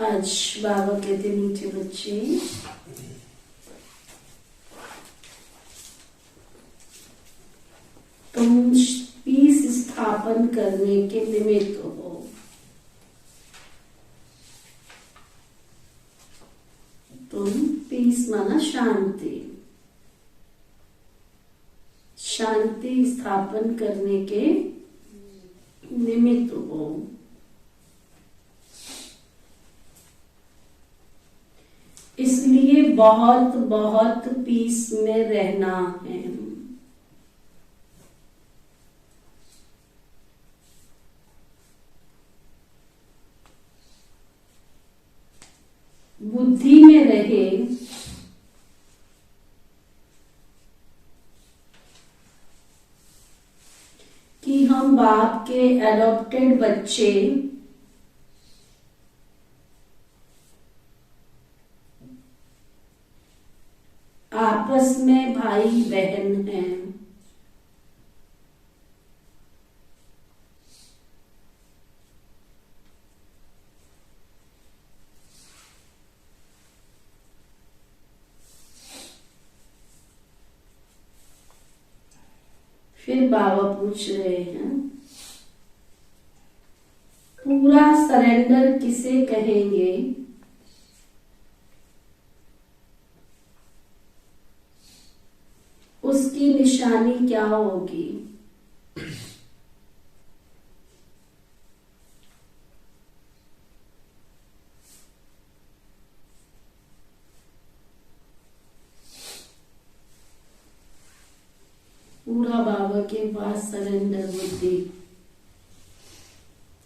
आज बाबा कहते मीठे बच्चे, तुम पीस स्थापन करने के निमित्त हो। तुम पीस माना शांति, शांति स्थापन करने के निमित्त हो। इसलिए बहुत बहुत पीस में रहना है। बुद्धि में रहे कि हम बाप के एडॉप्टेड बच्चे आपस में भाई बहन हैं। फिर बाबा पूछ रहे हैं, पूरा सरेंडर किसे कहेंगे? उसकी निशानी क्या होगी? पूरा बाबा के पास सरेंडर बुद्धि,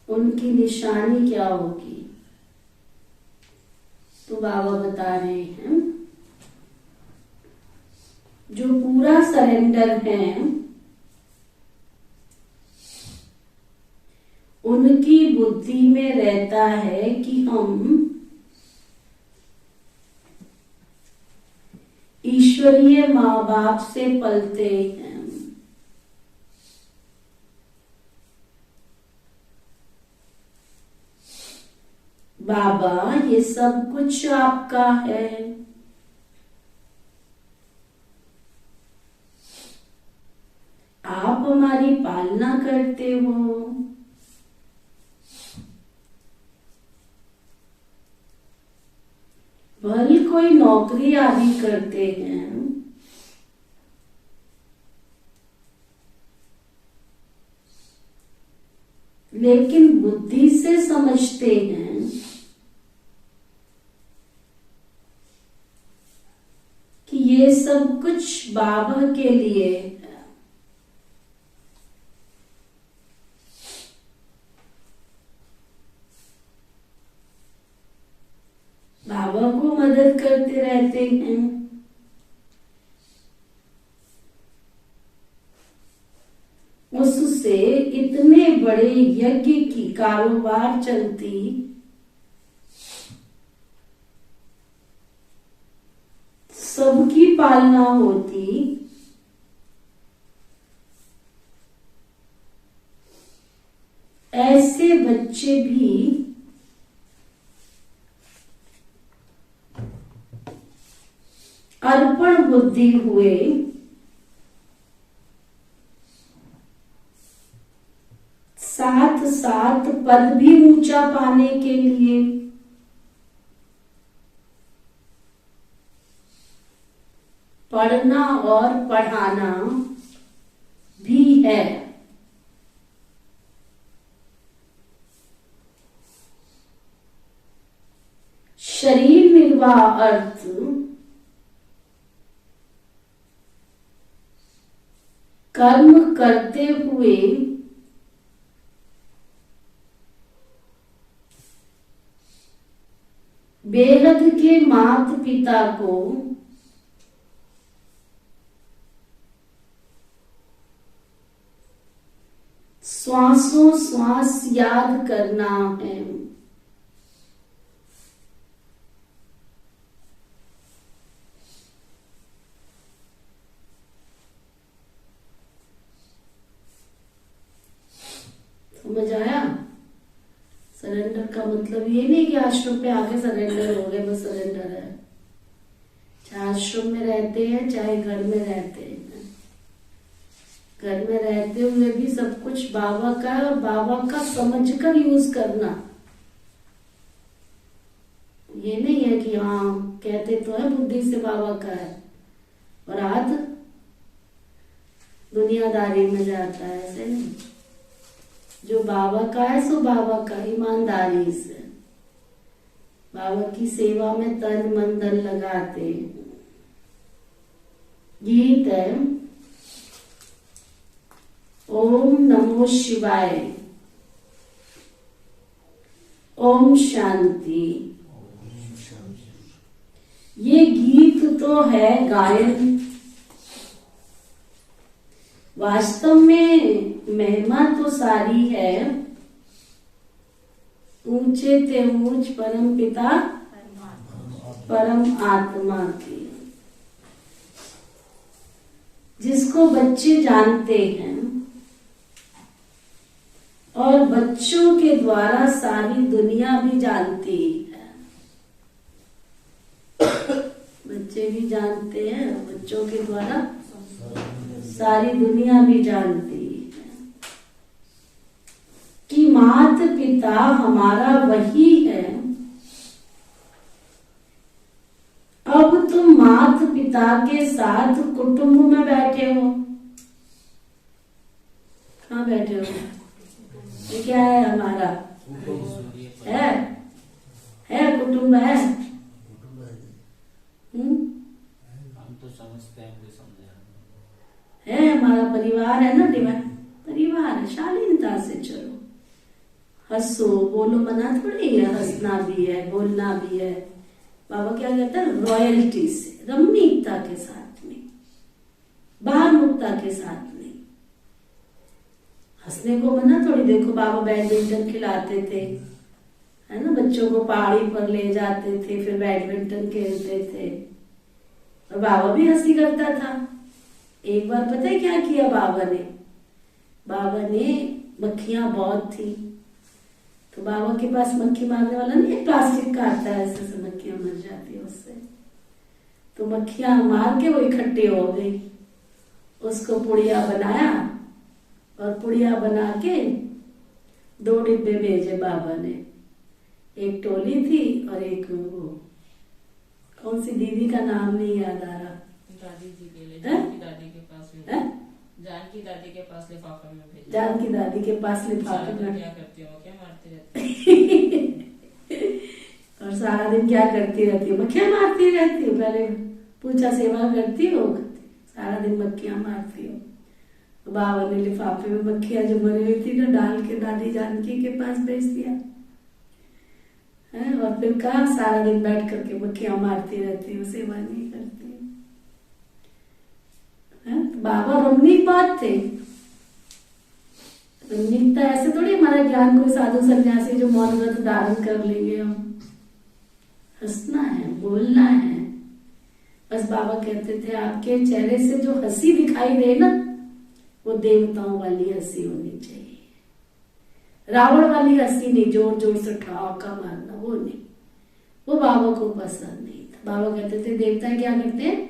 उनकी निशानी क्या होगी? तो बाबा बता रहे हैं, जो पूरा सरेंडर है उनकी बुद्धि में रहता है कि हम ईश्वरीय माँ बाप से पलते हैं। बाबा ये सब कुछ आपका है, आप हमारी पालना करते हो। भले कोई नौकरी आदि करते हैं, लेकिन बुद्धि से समझते हैं कि ये सब कुछ बाबा के लिए है। बाबा को मदद करते रहते हैं। उससे इतने बड़े यज्ञ की कारोबार चलती, सबकी पालना होती, ऐसे बच्चे भी अर्पण बुद्धि हुए, साथ साथ पद भी ऊंचा पाने के लिए पढ़ना और पढ़ाना भी है। शरीर निर्वाह अर्थ कर्म करते हुए बेहद के माता पिता को श्वासों श्वास याद करना है। समझ आया? सरेंडर का मतलब ये नहीं कि आश्रम पे आके सरेंडर हो गए, बस सरेंडर है। चाहे आश्रम में रहते हैं चाहे घर में रहते हैं, घर में रहते हुए भी सब कुछ बाबा का है और बाबा का समझकर यूज करना। ये नहीं है कि हाँ कहते तो है बुद्धि से बाबा का है और हाथ दुनियादारी में जाता है, ऐसे नहीं। जो बाबा का है सो बाबा का, ईमानदारी से बाबा की सेवा में तन मन धन लगाते हैं। गीत है ओम नमो शिवाय, ओम शांति। ये गीत तो है गायन, वास्तव में महिमा तो सारी है। ऊंचे ते ऊंच परम पिता परम आत्मा की, जिसको बच्चे जानते हैं और बच्चों के द्वारा सारी दुनिया भी जानती है। बच्चे भी जानते हैं, बच्चों के द्वारा सारी दुनिया भी जानती है कि मात पिता हमारा वही है। अब तुम मात पिता के साथ कुटुंब में बैठे हो। कहाँ बैठे हो? ये क्या है? हमारा है कुटुंब है। हम तो समझते हैं, कोई समझे है हमारा परिवार है ना, डिवाइन परिवार है। शालीनता से चलो, हंसो बोलो, मना थोड़ी है, हंसना भी है बोलना भी है। बाबा क्या कहता है? रॉयल्टी से, रमणीकता के साथ में, बाहर मुक्ता के साथ में। हंसने को मना थोड़ी। देखो बाबा बैडमिंटन खिलाते थे, है ना, बच्चों को पहाड़ी पर ले जाते थे, फिर बैडमिंटन खेलते थे, और बाबा भी हंसी करता था। एक बार पता है क्या किया बाबा ने? बाबा ने मक्खियां बहुत थी, तो बाबा के पास मक्खी मारने वाला नहीं, प्लास्टिक का आता है, ऐसे से मक्खियां मर जाती है उससे। तो मक्खियां मार के वो इकट्ठे हो गई, उसको पुड़िया बनाया, और पुड़िया बना के 2 डिब्बे भेजे बाबा ने। एक टोली थी और एक वो कौन सी दीदी का नाम नहीं याद आ रहा। दादी जी के लिए, जानकी दादी के पास जानकी दादी के पास लिफाफे में भेजा। जानकी दादी के पास लिफाफे में। क्या करती हो? क्या मारती रहती और सारा दिन क्या करती रहती हो? मक्खियां मारती रहती हो। पहले पूछा सेवा करती हो? सारा दिन मक्खियां मारती हो। तो बाबा ने लिफाफे में मक्खियां जो मरी हुई थी ना, डाल के दादी जानकी के पास भेज दिया है। और फिर कहा सारा दिन बैठ करके मक्खियां मारती रहती हो, सेवा नहीं करती है। तो बाबा रमणीक बात थे। रमणीकता ऐसे थोड़ी हमारा ज्ञान कोई साधु सन्यासी जो मौन व्रत धारण कर लेंगे हम। हंसना है, बोलना है। बस बाबा कहते थे आपके चेहरे से जो हंसी दिखाई दे ना, वो देवताओं वाली हंसी होनी चाहिए। रावण वाली हंसी नहीं, जोर जोर से ठहाका मारना, वो नहीं, वो बाबा को पसंद नहीं था। बाबा कहते थे देवता क्या करते हैं?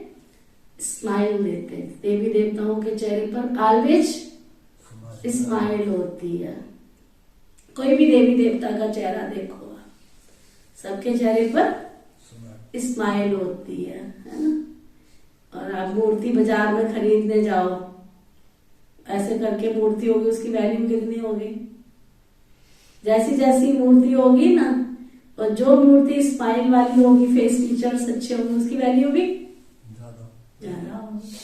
स्माइल देते हैं। देवी देवताओं के चेहरे पर ऑलवेज स्माइल होती है। कोई भी देवी देवता का चेहरा देखो आप, सबके चेहरे पर स्माइल होती है ना। और आप मूर्ति बाजार में खरीदने जाओ, ऐसे करके मूर्ति होगी, उसकी वैल्यू कितनी होगी? जैसी जैसी मूर्ति होगी ना, और जो मूर्ति स्माइल वाली होगी, फेस फीचर्स अच्छे होंगे, उसकी वैल्यू भी ज्यादा होगी।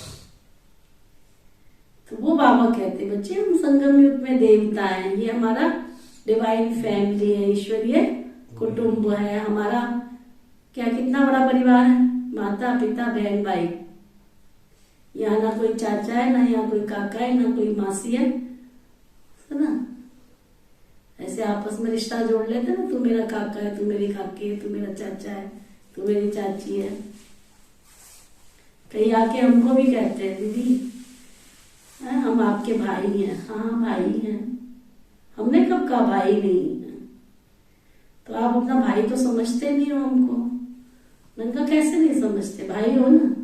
तो वो बाबा कहते बच्चे हम संगम युग में देवता हैं, ये हमारा डिवाइन फैमिली है, ईश्वरीय कुटुंब है हमारा। क्या कितना बड़ा परिवार है? माता पिता बहन भाई। यहाँ ना कोई चाचा है, ना यहाँ कोई काका है, ना कोई मासी है ना। ऐसे आपस में रिश्ता जोड़ लेते ना, तू मेरा काका है, तू मेरी काकी है, तू मेरा चाचा है, तू मेरी चाची है। कहीं आके हमको भी कहते हैं दीदी हम आपके भाई हैं। हाँ भाई हैं। हमने कब कहा भाई नहीं है? तो आप अपना भाई तो समझते नहीं हो हमको। मैंने कहा कैसे नहीं समझते? भाई हो ना।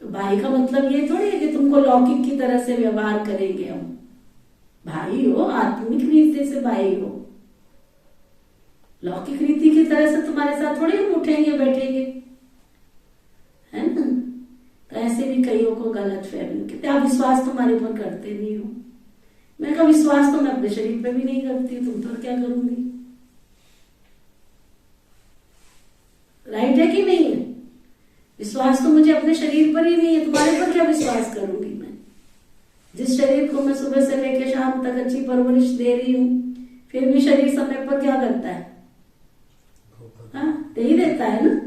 तो भाई का मतलब ये थोड़ी है कि तुमको लौकिक की तरह से व्यवहार करेंगे हम। भाई हो, आत्मिक रीति से भाई हो। लौकिक रीति की तरह से तुम्हारे साथ थोड़ी हम उठेंगे बैठेंगे, है ना। तो ऐसे भी कईयों को गलत फहमी कि आप विश्वास तुम्हारे ऊपर करते नहीं हो। मैं कहा विश्वास तो मैं अपने शरीर पे भी नहीं करती, तुम तो क्या करूंगी? राइट है कि नहीं है? विश्वास तो मुझे अपने शरीर पर ही नहीं है, तुम्हारे पर क्या विश्वास करूंगी मैं? जिस शरीर को मैं सुबह से लेकर शाम तक अच्छी परवरिश दे रही हूँ, फिर भी शरीर समय पर क्या करता है? हाँ, दे ही देता है ना।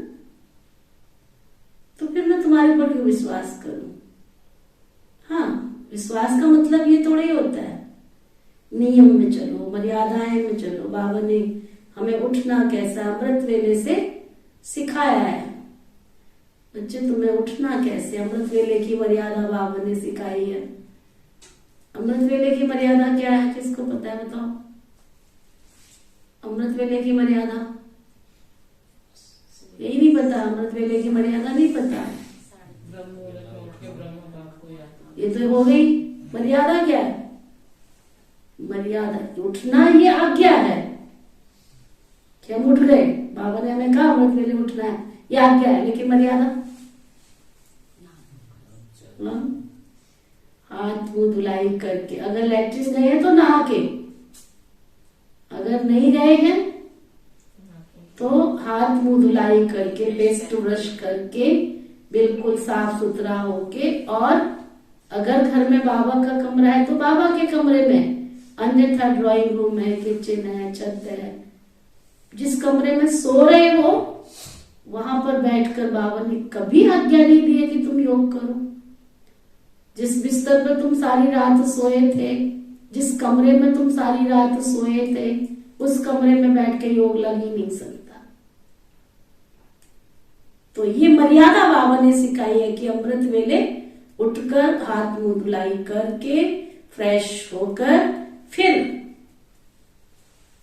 तो फिर मैं तुम्हारे पर क्यों विश्वास करूं? हाँ, विश्वास का मतलब ये थोड़ा ही होता है नियम में चलो, मर्यादाएं में चलो। बाबा ने हमें उठना कैसा अमृत वेले से सिखाया है। बच्चे तुम्हें उठना कैसे? अमृत वेले की मर्यादा बाबा ने सिखाई है। अमृत वेले की मर्यादा क्या है? किसको पता है बताओ? अमृत वेले की मर्यादा यही नहीं पता। अमृत वेले की मर्यादा नहीं पता। ये तो हो गई मर्यादा। क्या है मर्यादा, उठना ये आज्ञा है कि हम उठ गए, बाबा ने हमें कहा अमृत वेले उठना है, ये आज्ञा है, लेकिन मर्यादा हाथ मुंह धुलाई करके, अगर लैट्रिन गए हैं तो नहा के, अगर नहीं गए हैं तो हाथ मुंह धुलाई करके, पेस्ट ब्रश करके, बिल्कुल साफ सुथरा होके, और अगर घर में बाबा का कमरा है तो बाबा के कमरे में, अन्यथा ड्राइंग रूम है, किचन है, छत है, जिस कमरे में सो रहे हो वहां पर बैठकर बाबा ने कभी आज्ञा नहीं दी है कि तुम योग करो। जिस बिस्तर पर तुम सारी रात सोए थे, जिस कमरे में तुम सारी रात सोए थे, उस कमरे में बैठ के योग लग ही नहीं सकता। तो ये मर्यादा बाबा ने सिखाई है कि अमृत वेले उठकर हाथ मुंह धुलाई करके, फ्रेश होकर, फिर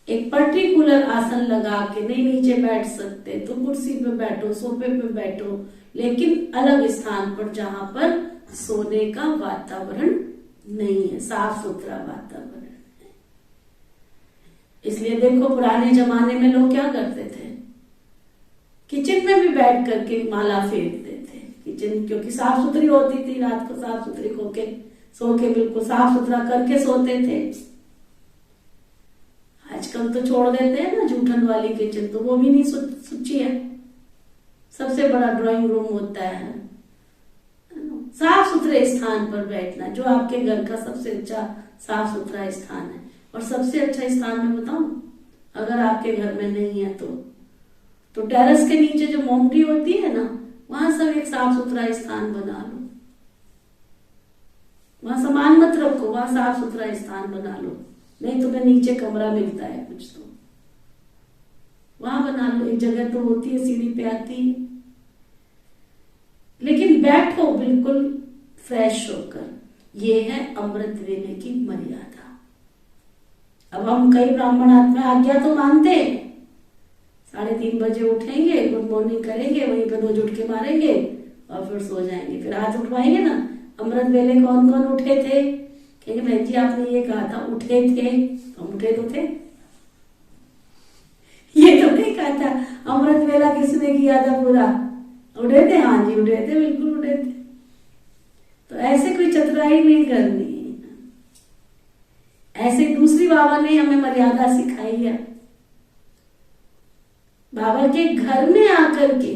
एक पर्टिकुलर आसन लगा के, नहीं नीचे बैठ सकते तो कुर्सी पे बैठो, सोफे पे बैठो, लेकिन अलग स्थान पर जहां पर सोने का वातावरण नहीं है, साफ सुथरा वातावरण है। इसलिए देखो पुराने जमाने में लोग क्या करते थे, किचन में भी बैठ करके माला फेरते थे। किचन क्योंकि साफ सुथरी होती थी, रात को साफ सुथरी होके सो के बिल्कुल साफ सुथरा करके सोते थे। आजकल तो छोड़ देते हैं ना जूठन वाली किचन, तो वो भी नहीं सुची है। सबसे बड़ा ड्राइंग रूम होता है, साफ सुथरे स्थान पर बैठना, जो आपके घर का सबसे अच्छा साफ सुथरा स्थान है। और सबसे अच्छा स्थान मैं बताऊं, अगर आपके घर में नहीं है तो टेरेस के नीचे जो मोमटी होती है ना, वहां सब एक साफ सुथरा स्थान बना लो। वहां सामान मत रखो, वहां साफ सुथरा स्थान बना लो। नहीं तुम्हें नीचे कमरा मिलता है कुछ तो वहां बना लो। एक जगह तो होती है सीढ़ी पे आती है, लेकिन बैठो बिल्कुल फ्रेश होकर। ये है अमृत वेले की मर्यादा। अब हम कई ब्राह्मण आत्मा आज्ञा तो मानते हैं, 3:30 बजे उठेंगे, गुड मॉर्निंग करेंगे, वहीं पे 2 झुटके मारेंगे और फिर सो जाएंगे। फिर हाथ उठवाएंगे ना, अमृत वेले कौन कौन उठे थे, कहेंगे बहन जी आपने ये कहा था, उठे थे, हम उठे तो थे, ये तो नहीं कहा था अमृत वेला किसने किया था पूरा, उठे थे, हाँ जी उठे थे, बिल्कुल उठे थे। तो ऐसे कोई चतुराई नहीं करनी है। ऐसे दूसरी बाबा ने हमें मर्यादा सिखाई है। बाबा के घर में आकर के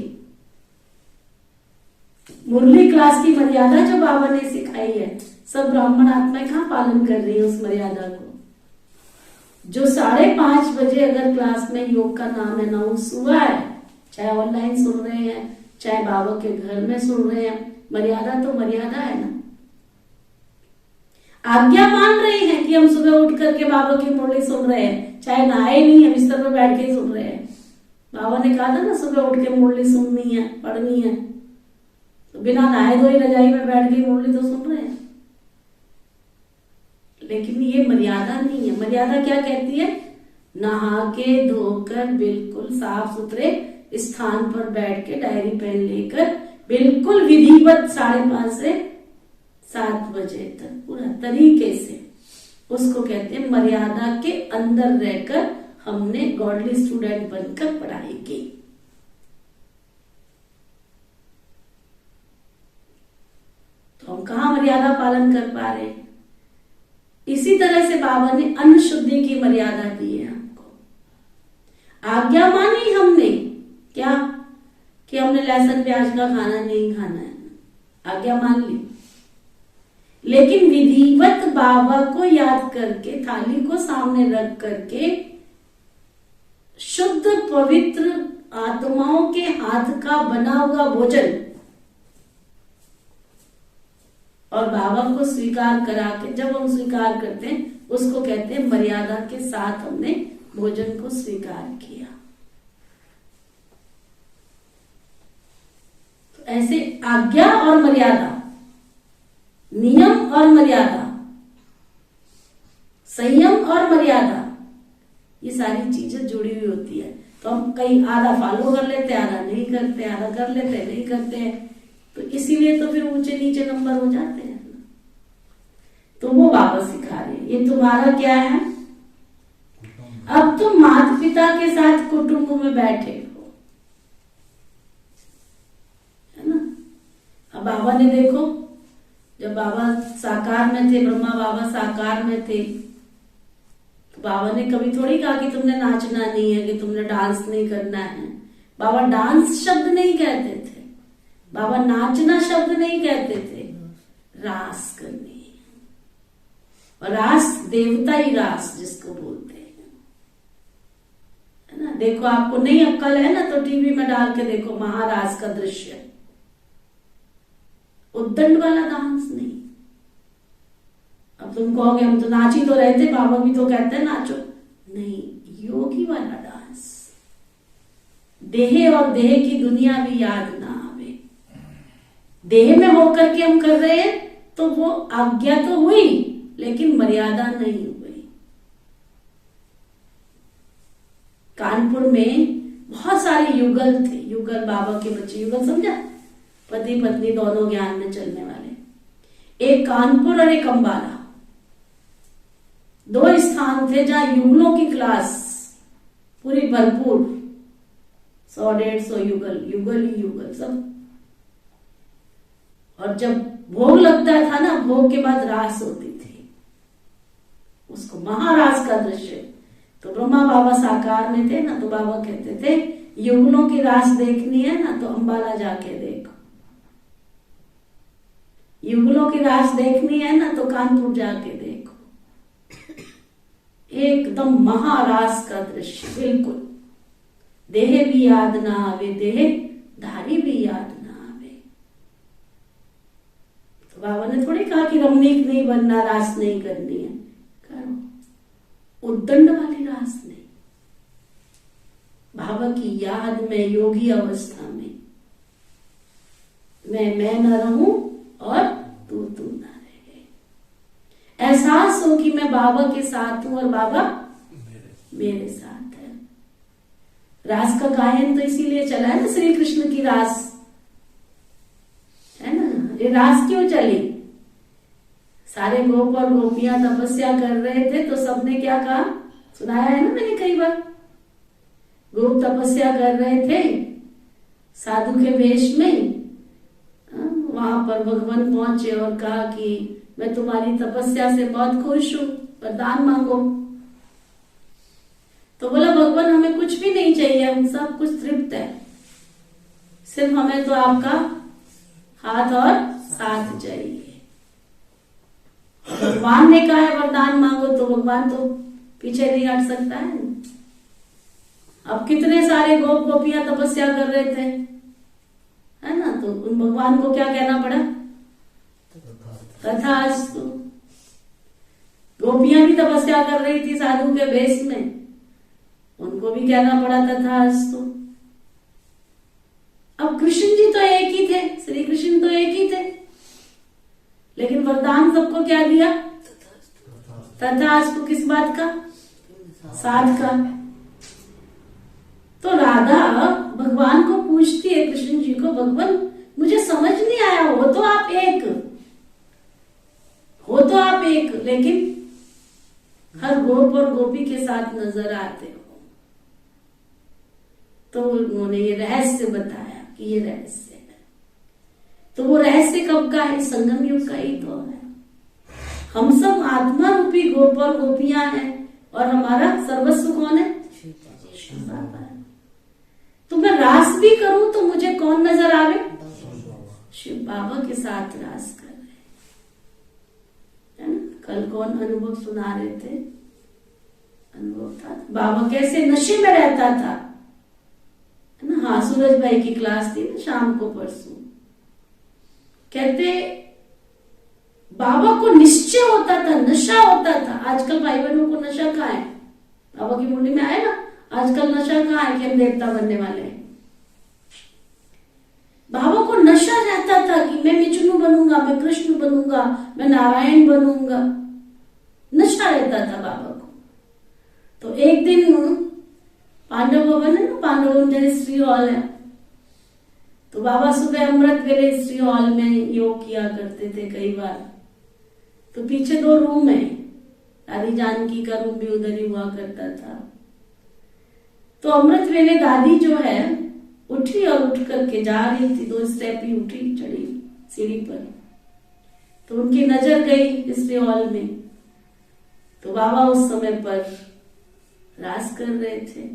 मुरली क्लास की मर्यादा जो बाबा ने सिखाई है, सब ब्राह्मण आत्माएं कहाँ पालन कर रही है उस मर्यादा को। जो 5:30 बजे अगर क्लास में योग का नाम अनाउंस हुआ है, चाहे ऑनलाइन सुन रहे हैं चाहे बाबा के घर में सुन रहे हैं, मर्यादा तो मर्यादा है ना। आज्ञा मान रही है कि हम सुबह उठ करके बाबा की मुरली सुन रहे हैं, चाहे नहाए नहीं है, बिस्तर पर बैठ के ही सुन रहे हैं। बाबा ने कहा था ना सुबह उठ के मुरली सुननी है, पढ़नी है, तो बिना नहाए धोए रजाई में बैठ के मुरली तो सुन रहे हैं। लेकिन ये मर्यादा नहीं है। मर्यादा क्या कहती है, नहा के धोकर बिल्कुल साफ सुथरे स्थान पर बैठ के डायरी पेन लेकर बिल्कुल विधिवत 5:30 से 7 बजे तक पूरा तरीके से, उसको कहते हैं मर्यादा के अंदर रहकर हमने गॉडली स्टूडेंट बनकर पढ़ाई की। तो हम कहाँ मर्यादा पालन कर पा रहे हैं। इसी तरह से बाबा ने अन्न शुद्धि की मर्यादा दी है हमको। आज्ञा मानी हमने क्या कि हमने लहसुन प्याज का खाना नहीं खाना है, आज्ञा मान ली, लेकिन विधिवत बाबा को याद करके थाली को सामने रख करके शुद्ध पवित्र आत्माओं के हाथ का बना हुआ भोजन और बाबा को स्वीकार करा के, जब हम स्वीकार करते हैं उसको कहते हैं मर्यादा के साथ हमने भोजन को स्वीकार किया। तो ऐसे आज्ञा और मर्यादा, नियम और मर्यादा, संयम और मर्यादा, ये सारी चीजें जुड़ी हुई होती है। तो हम कहीं आधा फॉलो कर लेते हैं, आधा नहीं करते, आधा कर लेते हैं, नहीं करते हैं, तो इसीलिए तो फिर ऊंचे नीचे नंबर हो जाते हैं। तो वो बाबा सिखा रहे हैं, ये तुम्हारा क्या है, अब तुम माता पिता के साथ कुटुंब में बैठे हो, है ना। अब बाबा ने देखो, जब बाबा साकार में थे, ब्रह्मा बाबा साकार में थे, तो बाबा ने कभी थोड़ी कहा कि तुमने नाचना नहीं है, कि तुमने डांस नहीं करना है। बाबा डांस शब्द नहीं कहते थे, बाबा नाचना शब्द नहीं कहते थे, रास करनी। और रास देवता ही रास जिसको बोलते हैं, है ना। देखो, आपको नहीं अक्कल है ना, तो टीवी में डाल के देखो महारास का दृश्य, उद्दंड वाला डांस नहीं। अब तुम कहोगे हम तो नाच ही तो रहे थे, बाबा भी तो कहते हैं नाचो। नहीं, योगी वाला डांस, देह और देह की दुनिया भी याद ना आवे। देह में होकर के हम कर रहे हैं तो वो आज्ञा तो हुई, लेकिन मर्यादा नहीं हुई। कानपुर में बहुत सारे युगल थे, युगल बाबा के बच्चे, युगल समझा, पति पत्नी दोनों ज्ञान में चलने वाले। एक कानपुर और एक अंबाला, दो स्थान थे जहां युगलों की क्लास पूरी भरपूर, 100-150 युगल, युगल ही युगल सब। और जब भोग लगता था ना, भोग के बाद रास होती थी, उसको महारास का दृश्य। तो ब्रह्मा बाबा साकार में थे ना, तो बाबा कहते थे युगलों की रास देखनी है ना तो अंबाला जाके देखो, युगलों की रास देखनी है ना तो कानपुर जाके देखो। एकदम महारास का दृश्य, बिल्कुल। देह भी याद ना आवे, देह धारी भी याद ना आवे। तो बाबा ने थोड़ी कहा कि रमणीक नहीं बनना, रास नहीं करनी है, करो, उद्दंड वाली रास नहीं। बाबा की याद में, योगी अवस्था में, मैं न रहूं और तू ना रहे। एहसास हो कि मैं बाबा के साथ हूं और बाबा मेरे साथ है। रास का गायन तो इसीलिए चला है ना, श्री कृष्ण की रास, है ना। ये रास क्यों चली? सारे गोप और गोपियां तपस्या कर रहे थे, तो सबने क्या कहा, सुनाया है ना मैंने कई बार। गोप तपस्या कर रहे थे साधु के वेश में, वहां पर भगवान पहुंचे और कहा कि मैं तुम्हारी तपस्या से बहुत खुश हूं, वरदान मांगो। तो बोला भगवान हमें कुछ भी नहीं चाहिए, हम सब कुछ तृप्त है, सिर्फ हमें तो आपका हाथ और साथ चाहिए। भगवान ने कहा है वरदान मांगो, तो भगवान तो पीछे नहीं हट सकता है। अब कितने सारे गोप गोपियां तपस्या कर रहे थे, है ना, तो उन भगवान को क्या कहना पड़ा, तथास्तु। गोपियां भी तपस्या कर रही थी साधु के वेश में, उनको भी कहना पड़ा तथास्तु। अब कृष्ण जी तो एक ही थे, श्री कृष्ण तो एक ही थे, लेकिन वरदान सबको क्या दिया, तथास्तु। किस बात का, साथ का। तो राधा भगवान को पूछती है, कृष्ण जी को, भगवान मुझे समझ नहीं आया, हो तो आप एक, लेकिन हर गोप और गोपी के साथ नजर आते हो। तो उन्होंने ये रहस्य बताया कि ये रहस्य है। तो वो रहस्य कब का है, संगम युग का ही तो है। हम सब आत्मा रूपी गोप और गोपियां हैं, और हमारा सर्वस्व कौन है, शिव बाबा है। तो मैं रास भी करूं तो मुझे कौन नजर आवे, शिव बाबा के साथ रास कर रहे, है ना। कल कौन अनुभव सुना रहे थे, अनुभव था बाबा कैसे नशे में रहता था, है ना। हाँ, सूरज भाई की क्लास थी ना शाम को परसों, कहते बाबा को निश्चय होता था, नशा होता था। आजकल भाई बहनों को नशा कहाँ है, बाबा की मुंडी में आए ना, आजकल नशा कहाँ है कि हम देवता बनने वाले हैं। बाबा को नशा रहता था कि मैं विष्णु बनूंगा, मैं कृष्ण बनूंगा, मैं नारायण बनूंगा, नशा रहता था बाबा को। तो एक दिन पांडव भवन है ना, पांडव भवन स्त्री हॉल है, तो बाबा सुबह अमृत वेले स्त्री हॉल में योग किया करते थे कई बार। तो पीछे 2 रूम है, राधी जानकी का रूम भी उधर ही हुआ करता था। तो अमृत वेले दादी जो है उठी और उठ करके जा रही थी, 2 स्टेप ही उठी, चढ़ी सीढ़ी पर, तो उनकी नजर गई हिस्ट्री हॉल में, तो बाबा उस समय पर राज कर रहे थे,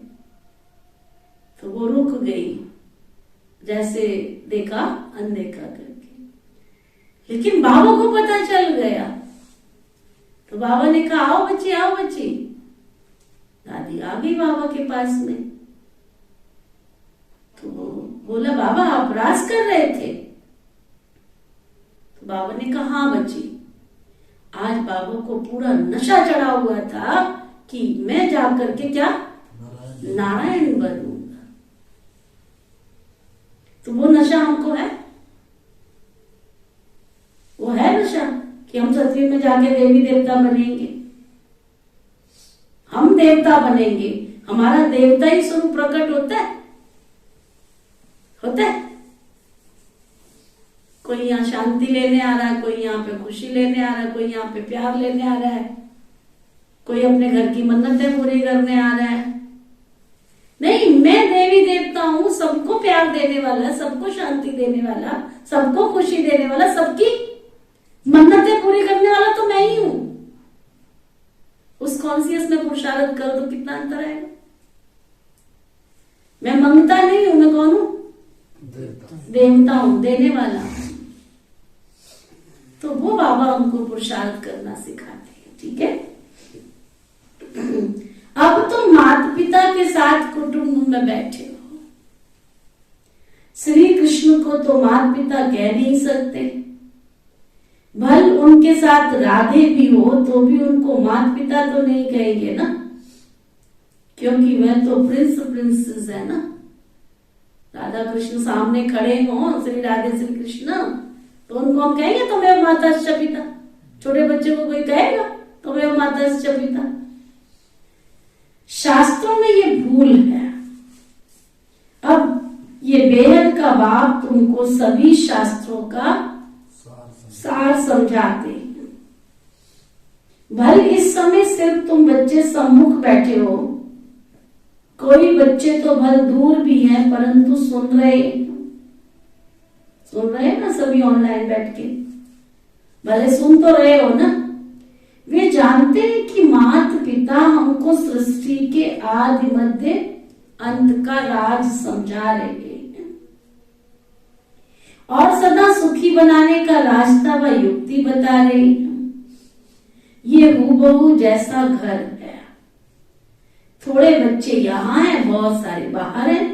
तो वो रुक गई, जैसे देखा अनदेखा करके। लेकिन बाबा को पता चल गया, तो बाबा ने कहा आओ बच्ची, आओ बच्ची। दादी आ गई बाबा के पास में, तो बोला बाबा आप राज कर रहे थे? तो बाबा ने कहा हाँ बच्ची, आज बाबा को पूरा नशा चढ़ा हुआ था कि मैं जाकर के क्या नारायण बनूंगा। तो वो नशा हमको है, वो है नशा कि हम सत्युग में जाके देवी देवता बनेंगे, हम देवता बनेंगे, हमारा देवता ही स्वरूप प्रकट होता है, होता है। कोई यहाँ शांति लेने आ रहा है, कोई यहाँ पे खुशी लेने आ रहा है, कोई यहाँ पे प्यार लेने आ रहा है, कोई अपने घर की मन्नतें पूरी करने आ रहा है। नहीं, मैं देवी देवता हूं, सबको प्यार देने वाला, सबको शांति देने वाला, सबको खुशी देने वाला, सबकी मन्नतें पूरी करने वाला तो मैं ही हूं। उस कॉन्शियस में पुरुषार्थ करो तो कितना अंतर आएगा। मैं मंगता नहीं हूं, मैं कौन हूं? देवता हूं, देने वाला हूं। तो वो बाबा हमको पुरुषार्थ करना सिखाते हैं, ठीक है। अब तुम माता पिता के साथ कुटुंब में बैठे हो, श्री कृष्ण को तो माता पिता कह नहीं सकते, भल उनके साथ राधे भी हो तो भी उनको माता पिता तो नहीं कहेंगे ना, क्योंकि वह तो प्रिंस प्रिंसेस है ना। राधा कृष्ण सामने खड़े हो, श्री राधे श्री कृष्ण, तो उनको हम कहेंगे तुम्हें माता पिता। छोटे बच्चे को कोई कहेगा तुम्हें माता पिता? शास्त्रों में ये भूल है। अब ये बेहद का बाप तुमको सभी शास्त्रों का सार समझाते हैं। भल इस समय सिर्फ तुम बच्चे सम्मुख बैठे हो, कोई बच्चे तो भल दूर भी हैं परंतु सुन रहे हैं ना सभी ऑनलाइन बैठ के, भले सुन तो रहे हो ना। वे जानते हैं कि माता पिता हमको सृष्टि के आदि मध्य अंत का राज समझा रहे हैं और सदा सुखी बनाने का रास्ता व युक्ति बता रहे हैं। ये हूबहू जैसा घर है, थोड़े बच्चे यहाँ हैं, बहुत सारे बाहर हैं,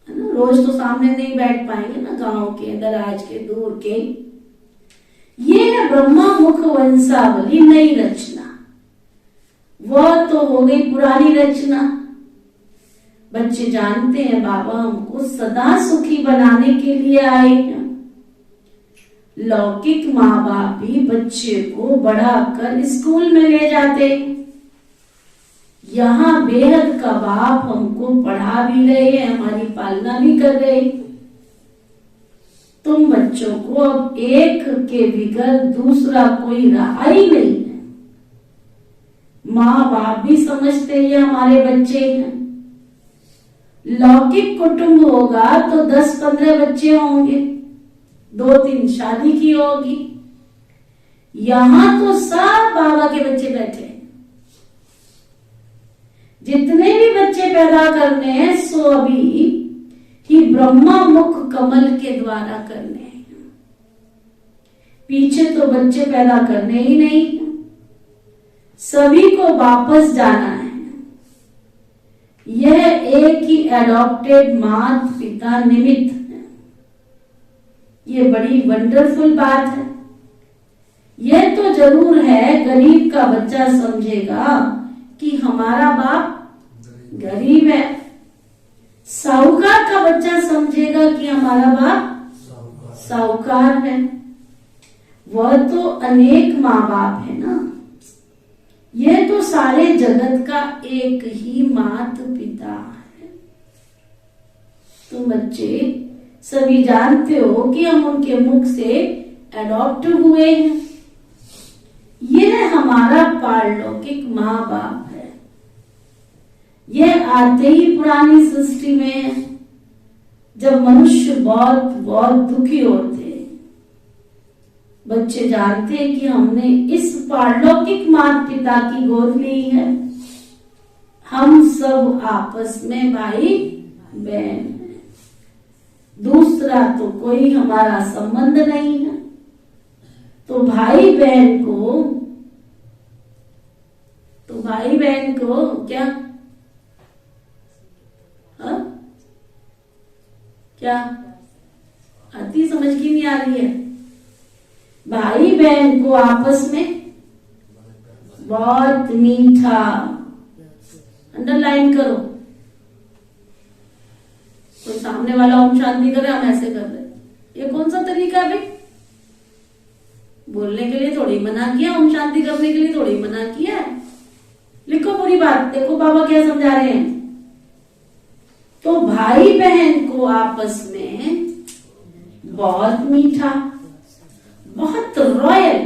है ना। रोज तो सामने नहीं बैठ पाएंगे ना, गांव के, दराज के, दूर के। ये है ब्रह्मा मुख वंशावली, नई रचना। वह तो हो गई पुरानी रचना। बच्चे जानते हैं बाबा हमको सदा सुखी बनाने के लिए आए हैं। लौकिक माँ बाप भी बच्चे को बढ़ाकर स्कूल में ले जाते, यहाँ बेहद का बाप हमको पढ़ा भी रहे हैं, हमारी पालना भी कर रहे हैं। तुम बच्चों को अब एक के बगैर दूसरा कोई रहा ही नहीं है। माँ बाप भी समझते ये हमारे बच्चे हैं। लौकिक कुटुंब होगा तो 10-15 बच्चे होंगे, 2-3 शादी की होगी। यहां तो सब बाबा के बच्चे बैठे हैं। जितने भी बच्चे पैदा करने हैं सो अभी ही ब्रह्मा मुख कमल के द्वारा करने हैं। पीछे तो बच्चे पैदा करने ही नहीं, सभी को वापस जाना है। यह एक ही एडॉप्टेड माता पिता निमित्त है। ये बड़ी वंडरफुल बात है। यह तो जरूर है गरीब का बच्चा समझेगा कि हमारा बाप गरीब है, साहूकार का बच्चा समझेगा कि हमारा बाप साहूकार है। वह तो अनेक माँ बाप है ना, यह तो सारे जगत का एक ही माता पिता है। तुम बच्चे सभी जानते हो कि हम उनके मुख से एडॉप्ट हुए हैं। यह हमारा पारलौकिक माँ बाप है। ये आते ही पुरानी सृष्टि में जब मनुष्य बहुत बहुत दुखी होते, बच्चे जानते हैं कि हमने इस पारलौकिक माता पिता की गोद ली है, हम सब आपस में भाई बहन हैं, दूसरा तो कोई हमारा संबंध नहीं है। तो भाई बहन को क्या क्या आती समझ की नहीं आ रही है। भाई बहन को आपस में बहुत मीठा, अंडरलाइन करो। कोई सामने वाला ओम शांति करे, हम ऐसे कर रहे, ये कौन सा तरीका है भाई? बोलने के लिए थोड़ी मना किया, ओम शांति करने के लिए थोड़ी मना किया है। लिखो पूरी बात, देखो बाबा क्या समझा रहे हैं। तो भाई बहन को आपस में बहुत मीठा, बहुत रॉयल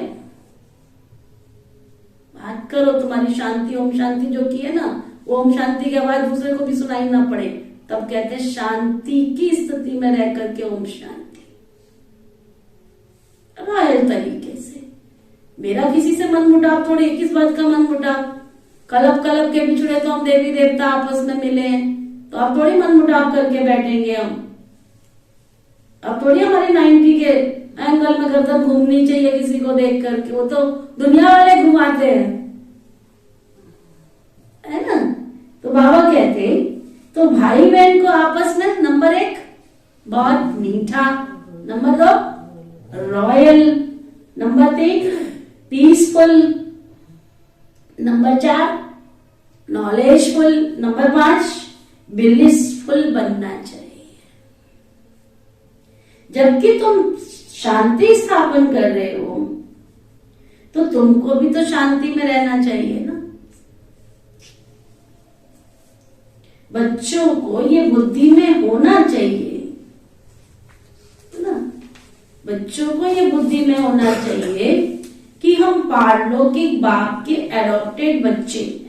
बात करो। तुम्हारी शांति ओम शांति जो की है ना, वो ओम शांति की आवाज दूसरे को भी सुनाई ना पड़े, तब कहते हैं शांति की स्थिति में रह करके ओम शांति, रॉयल तरीके से। मेरा किसी से मन मुटाव थोड़ी, किस बात का मन मुटाव? कलप के बिछड़े तो हम देवी देवता आपस में मिले हैं, तो अब थोड़ी मन मुटाव करके बैठेंगे हम। अब थोड़ी हमारी 90 के एंगल में गर्दन घूमनी चाहिए किसी को देख करके, वो तो दुनिया वाले घुमाते हैं, है ना। तो बाबा कहते, तो भाई बहन को आपस में नंबर 1 बहुत मीठा, number 2 royal, number 3 peaceful, number 4 knowledgeful, number 5 blissful बनना चाहिए। जबकि तुम शांति स्थापन कर रहे हो, तो तुमको भी तो शांति में रहना चाहिए ना। बच्चों को ये बुद्धि में होना चाहिए ना, बच्चों को ये बुद्धि में होना चाहिए कि हम पारलौकिक बाप के एडॉप्टेड बच्चे हैं,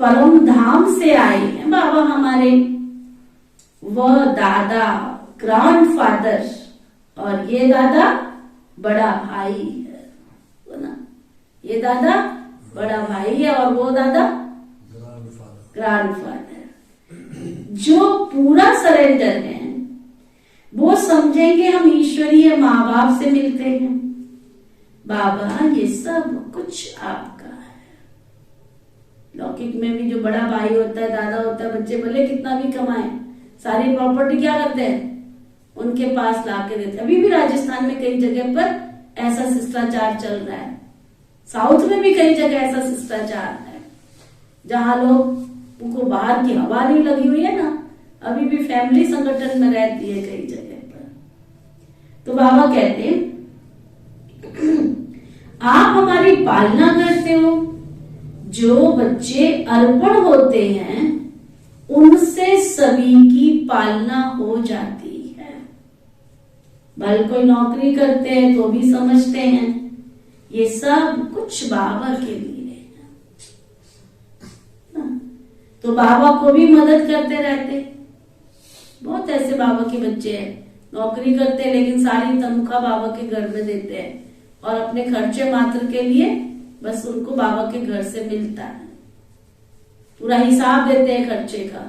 परम धाम से आए हैं बाबा हमारे। वह दादा ग्रैंडफादर और ये दादा बड़ा भाई है ना, ये दादा बड़ा भाई है और वो दादा ग्रैंडफादर। जो पूरा सरेंडर है वो समझेंगे हम ईश्वरीय माँ बाप से मिलते हैं। बाबा ये सब कुछ आपका है। लौकिक में भी जो बड़ा भाई होता है, दादा होता है, बच्चे भले कितना भी कमाए, सारी प्रॉपर्टी क्या करते हैं, उनके पास लाके देते। अभी भी राजस्थान में कई जगह पर ऐसा शिष्टाचार चल रहा है, साउथ में भी कई जगह ऐसा शिष्टाचार है, जहां लोग उनको बाहर की हवा नहीं लगी हुई है ना, अभी भी फैमिली संगठन में रहती है कई जगह पर। तो बाबा कहते हैं आप हमारी पालना करते हो। जो बच्चे अर्पण होते हैं उनसे सभी की पालना हो जाती है। भले कोई नौकरी करते हैं तो भी समझते हैं ये सब कुछ बाबा के लिए है ना। तो बाबा को भी मदद करते रहते। बहुत ऐसे बाबा के बच्चे हैं, नौकरी करते हैं लेकिन सारी तनख्वाह बाबा के घर में देते हैं और अपने खर्चे मात्र के लिए बस उनको बाबा के घर से मिलता है। पूरा हिसाब देते हैं खर्चे का,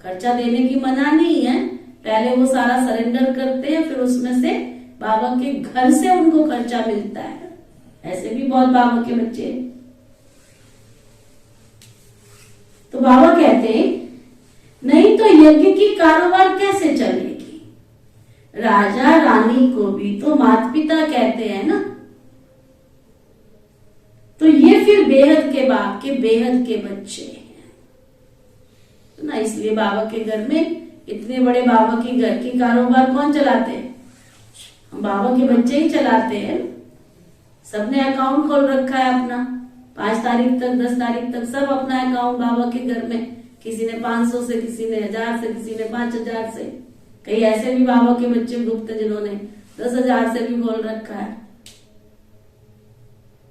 खर्चा देने की मना नहीं है, पहले वो सारा सरेंडर करते हैं, फिर उसमें से बाबा के घर से उनको खर्चा मिलता है। ऐसे भी बहुत बाबा के बच्चे हैं। तो बाबा कहते हैं नहीं तो यज्ञ की कारोबार कैसे चलेगी? राजा रानी को भी तो माता पिता कहते हैं ना। तो ये फिर बेहद के बाप के बेहद के बच्चे हैं ना। इसलिए बाबा के घर में, इतने बड़े बाबा के घर की कारोबार कौन चलाते हैं? हम बाबा के बच्चे ही चलाते हैं। सबने अकाउंट खोल रखा है अपना, 5 तारीख तक 10 तारीख तक सब अपना अकाउंट बाबा के घर में। किसी ने 500 से, किसी ने 1000 से, किसी ने 5000 से। कई ऐसे भी बाबा के बच्चे गुप्त जिन्होंने 10,000 से भी खोल रखा है।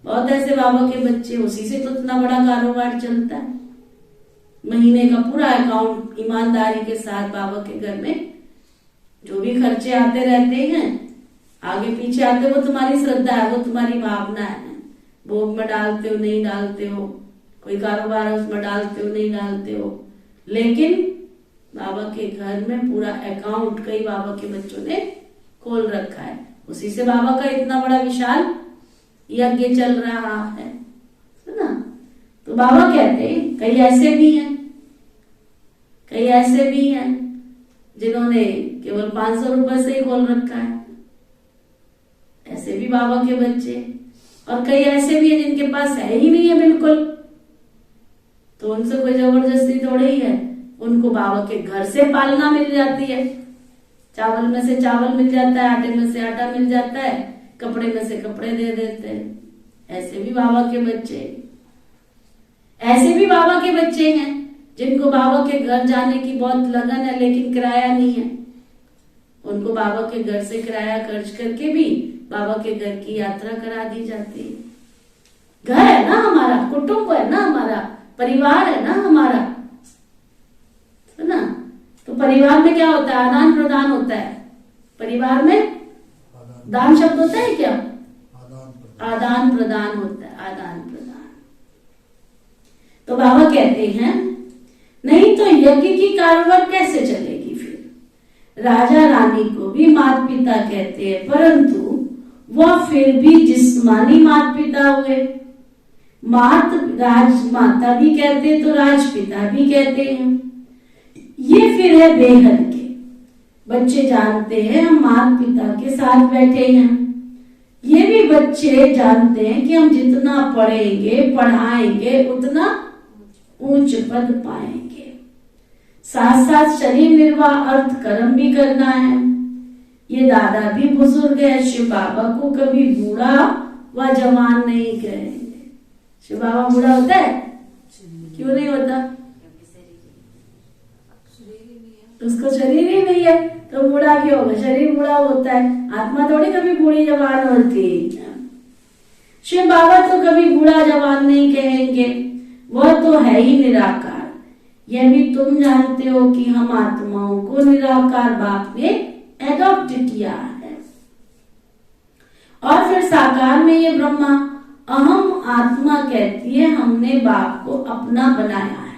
बहुत ऐसे बाबा के बच्चे, उसी से तो इतना बड़ा कारोबार चलता है। महीने का पूरा अकाउंट ईमानदारी के साथ बाबा के घर में जो भी खर्चे आते रहते हैं, आगे पीछे आते, वो तुम्हारी श्रद्धा है, वो तुम्हारी भावना है। भोग में डालते हो नहीं डालते हो, कोई कारोबार है उसमें डालते हो नहीं डालते हो, लेकिन बाबा के घर में पूरा अकाउंट कई बाबा के बच्चों ने खोल रखा है। उसी से बाबा का इतना बड़ा विशाल यज्ञ चल रहा है ना। तो बाबा कहते हैं कई ऐसे भी हैं, कई ऐसे भी हैं जिन्होंने केवल 500 रुपए से ही खोल रखा है, ऐसे भी बाबा के बच्चे। और कई ऐसे भी हैं जिनके पास है ही नहीं है बिल्कुल, तो उनसे कोई जबरदस्ती थोड़ी ही है, उनको बाबा के घर से पालना मिल जाती है। चावल में से चावल मिल जाता है, आटे में से आटा मिल जाता है, कपड़े में से कपड़े दे देते हैं। ऐसे भी बाबा के बच्चे, ऐसे भी बाबा के बच्चे हैं जिनको बाबा के घर जाने की बहुत लगन है लेकिन किराया नहीं है। उनको बाबा के घर से किराया खर्च करके भी बाबा के घर की यात्रा करा दी जाती है। घर है ना हमारा, कुटुंब है ना हमारा, परिवार है ना हमारा, है ना। तो परिवार में क्या होता है? आदान प्रदान होता है। परिवार में दान शब्द होता है क्या? आदान प्रदान होता है, आदान प्रदान। तो बाबा कहते हैं नहीं तो यज्ञ की कारोबार कैसे चलेगी फिर। राजा रानी को भी माता पिता कहते हैं, परंतु वह फिर भी जिस्मानी माता पिता हुए। राजमाता भी कहते तो राजपिता भी कहते हैं। ये फिर है बेहद के। बच्चे जानते हैं हम माता पिता के साथ बैठे हैं, ये भी बच्चे जानते हैं कि हम जितना पढ़ेंगे पढ़ाएंगे उतना ऊंच पद पाएंगे। साथ साथ शरीर निर्वाह अर्थ कर्म भी करना है। ये दादा भी बुजुर्ग है, शिव बाबा को कभी बूढ़ा व जवान नहीं कहेंगे। शिव बाबा बूढ़ा होता है? क्यों नहीं होता? उसको शरीर ही नहीं है तो बूढ़ा क्यों होगा? शरीर बूढ़ा होता है, आत्मा थोड़ी कभी बूढ़ी जवान होती। शिव बाबा तो कभी बूढ़ा जवान नहीं कहेंगे, वह तो है ही निराकार। यह भी तुम जानते हो कि हम आत्माओं को निराकार बाप ने एडॉप्ट किया है। और फिर साकार में ये ब्रह्मा अहम आत्मा कहती है हमने बाप को अपना बनाया है।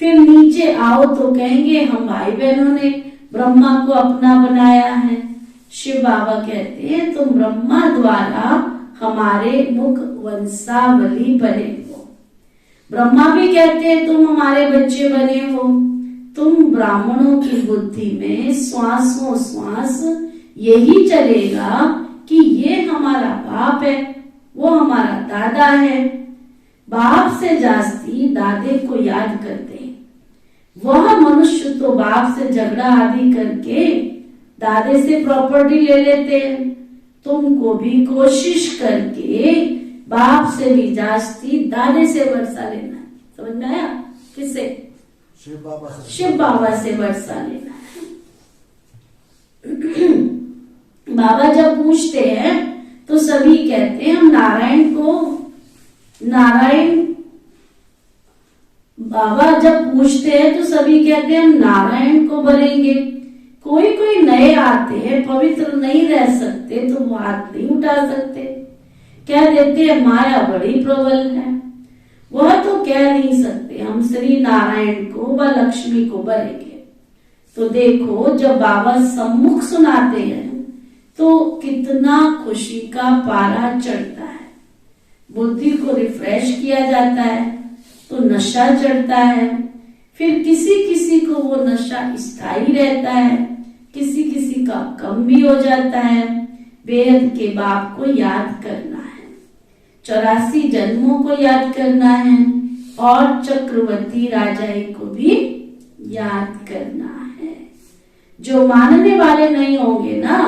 फिर नीचे आओ तो कहेंगे हम भाई बहनों ने ब्रह्मा को अपना बनाया है। शिव बाबा कहते हैं तुम ब्रह्मा द्वारा हमारे मुख वंशावली बने हो। ब्रह्मा भी कहते हैं तुम हमारे बच्चे बने हो। तुम ब्राह्मणों की बुद्धि में श्वासों श्वास यही चलेगा कि ये हमारा बाप है, वो हमारा दादा है। बाप से जास्ती दादे को याद करते हैं। वह मनुष्य तो बाप से झगड़ा आदि करके दादे से प्रॉपर्टी ले लेते हैं। तुमको भी कोशिश करके बाप से भी जास्ती दादे से वर्षा लेना है। समझ में आया? किससे? शिव बाबा से वर्षा लेना है। बाबा जब पूछते हैं तो सभी कहते हैं हम नारायण को, नारायण बाबा जब पूछते हैं तो सभी कहते हैं हम नारायण को भरेंगे। कोई कोई नए आते हैं, पवित्र नहीं रह सकते तो वो हाथ नहीं उठा सकते, कह देते हैं माया बड़ी प्रबल है। वह तो कह नहीं सकते हम श्री नारायण को व लक्ष्मी को भरेंगे। तो देखो जब बाबा सम्मुख सुनाते हैं तो कितना खुशी का पारा चढ़ता है, बुद्धि को रिफ्रेश किया जाता है तो नशा चढ़ता है। फिर किसी किसी को वो नशा स्थायी रहता है, किसी किसी का कम भी हो जाता है। बेहद के बाप को याद करना है, 84 जन्मों को याद करना है और चक्रवर्ती राजाई को भी याद करना है। जो मानने वाले नहीं होंगे ना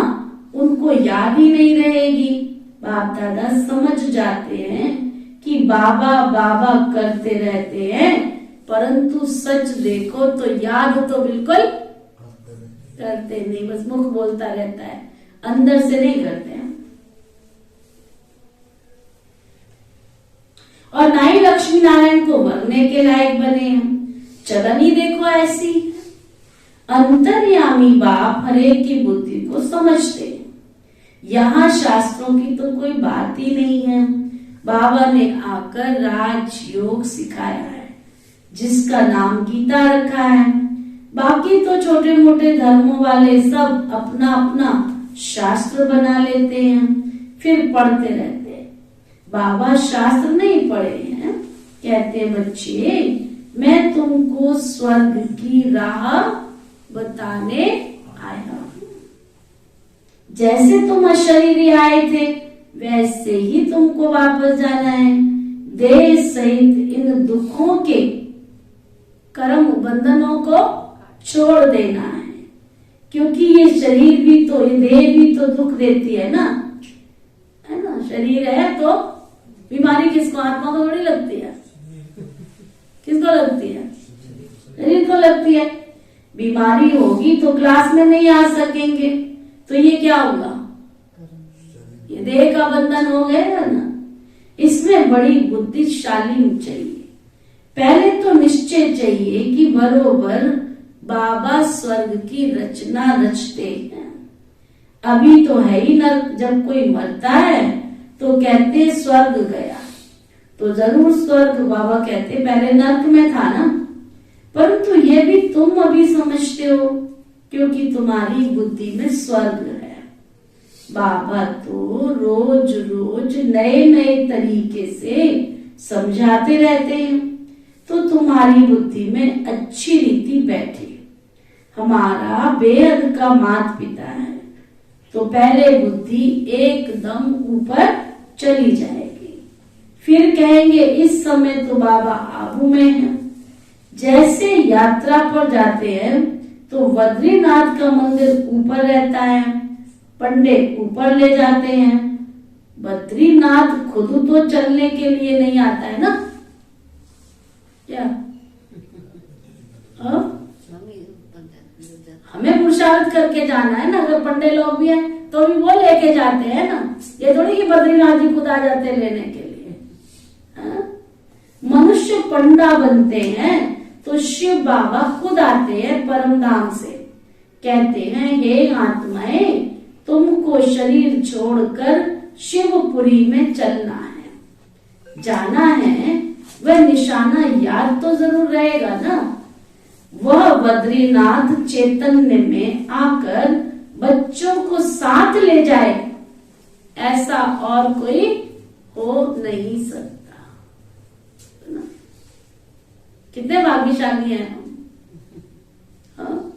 उनको याद ही नहीं रहेगी। बाप दादा समझ जाते हैं कि बाबा बाबा करते रहते हैं, परंतु सच देखो तो याद तो बिल्कुल करते नहीं, बस मुख बोलता रहता है, अंदर से नहीं करते हैं। और ना ही लक्ष्मी नारायण को भरने के लायक बने हैं। चलन ही देखो ऐसी है। अंतर्यामी बाप हरेक की बुद्धि को समझते हैं। यहाँ शास्त्रों की तो कोई बात ही नहीं है। बाबा ने आकर राजयोग सिखाया है, जिसका नाम गीता रखा है। बाकी तो छोटे मोटे धर्मों वाले सब अपना अपना शास्त्र बना लेते हैं, फिर पढ़ते रहते हैं। बाबा शास्त्र नहीं पढ़े हैं, कहते हैं बच्चे मैं तुमको स्वर्ग की राह बताने आया हूं। जैसे तुम अशरीरी आए थे वैसे ही तुमको वापस जाना है। देह सहित इन दुखों के कर्म बंधनों को छोड़ देना है, क्योंकि ये शरीर भी तो, ये देह भी तो दुख देती है ना शरीर है तो बीमारी किसको, आत्मा को थोड़ी लगती है, किसको लगती है, शरीर को लगती है। बीमारी होगी तो क्लास में नहीं आ सकेंगे, तो ये क्या होगा, ये देह का बंधन हो गया ना। इसमें बड़ी बुद्धिशाली चाहिए। पहले तो निश्चय चाहिए कि बरोबर बाबा स्वर्ग की रचना रचते हैं। अभी तो है ही नर्क। जब कोई मरता है तो कहते स्वर्ग गया, तो जरूर स्वर्ग, बाबा कहते पहले नर्क में था ना। परंतु ये भी तुम अभी समझते हो, क्योंकि तुम्हारी बुद्धि में स्वर्ग है। बाबा तो रोज रोज नए नए तरीके से समझाते रहते हैं, तो तुम्हारी बुद्धि में अच्छी रीति बैठे। हमारा बेहद का माता पिता है, तो पहले बुद्धि एकदम ऊपर चली जाएगी। फिर कहेंगे इस समय तो बाबा आबू में है। जैसे यात्रा पर जाते हैं तो बद्रीनाथ का मंदिर ऊपर रहता है, पंडित ऊपर ले जाते हैं। बद्रीनाथ खुद तो चलने के लिए नहीं आता है ना, क्या हमें पुरुषार्थ करके जाना है ना। अगर पंडे लोग भी हैं तो भी वो लेके जाते हैं ना, ये थोड़ी कि बद्रीनाथ जी खुद आ जाते हैं लेने के लिए। मनुष्य पंडा बनते हैं तो शिव बाबा खुद आते हैं परम धाम से, कहते हैं हे आत्माएं तुमको शरीर छोड़कर शिवपुरी में चलना है, जाना है। वह निशाना याद तो जरूर रहेगा ना। वह बद्रीनाथ चैतन्य में आकर बच्चों को साथ ले जाए, ऐसा और कोई हो नहीं सकता। कितने भाग्यशाली हैं हम।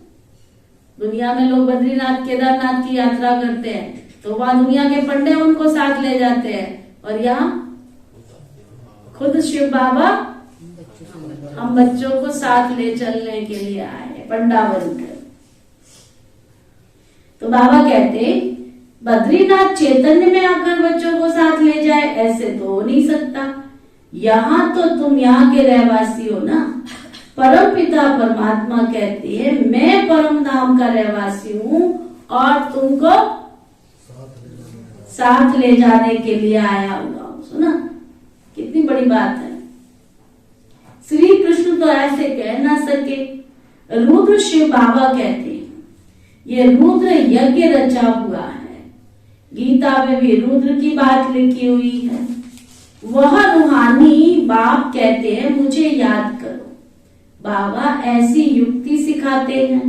दुनिया में लोग बद्रीनाथ केदारनाथ की यात्रा करते हैं तो वहां दुनिया के पंडे उनको साथ ले जाते हैं, और यहाँ खुद शिव बाबा हम बच्चों को साथ ले चलने के लिए आए पंडा बनकर। तो बाबा कहते बद्रीनाथ चैतन्य में आकर बच्चों को साथ ले जाए, ऐसे तो हो नहीं सकता। यहाँ तो तुम यहाँ के रहवासी हो ना। परम पिता परमात्मा कहते हैं मैं परम धाम का रहवासी हूँ और तुमको साथ ले जाने के लिए आया हुआ हूँ। सुना कितनी बड़ी बात है। श्री कृष्ण तो ऐसे कह ना सके। रुद्र शिव बाबा कहते हैं ये रुद्र यज्ञ रचा हुआ है। गीता में भी रुद्र की बात लिखी हुई है। वह रूहानी बाप कहते हैं मुझे याद करो। बाबा ऐसी युक्ति सिखाते हैं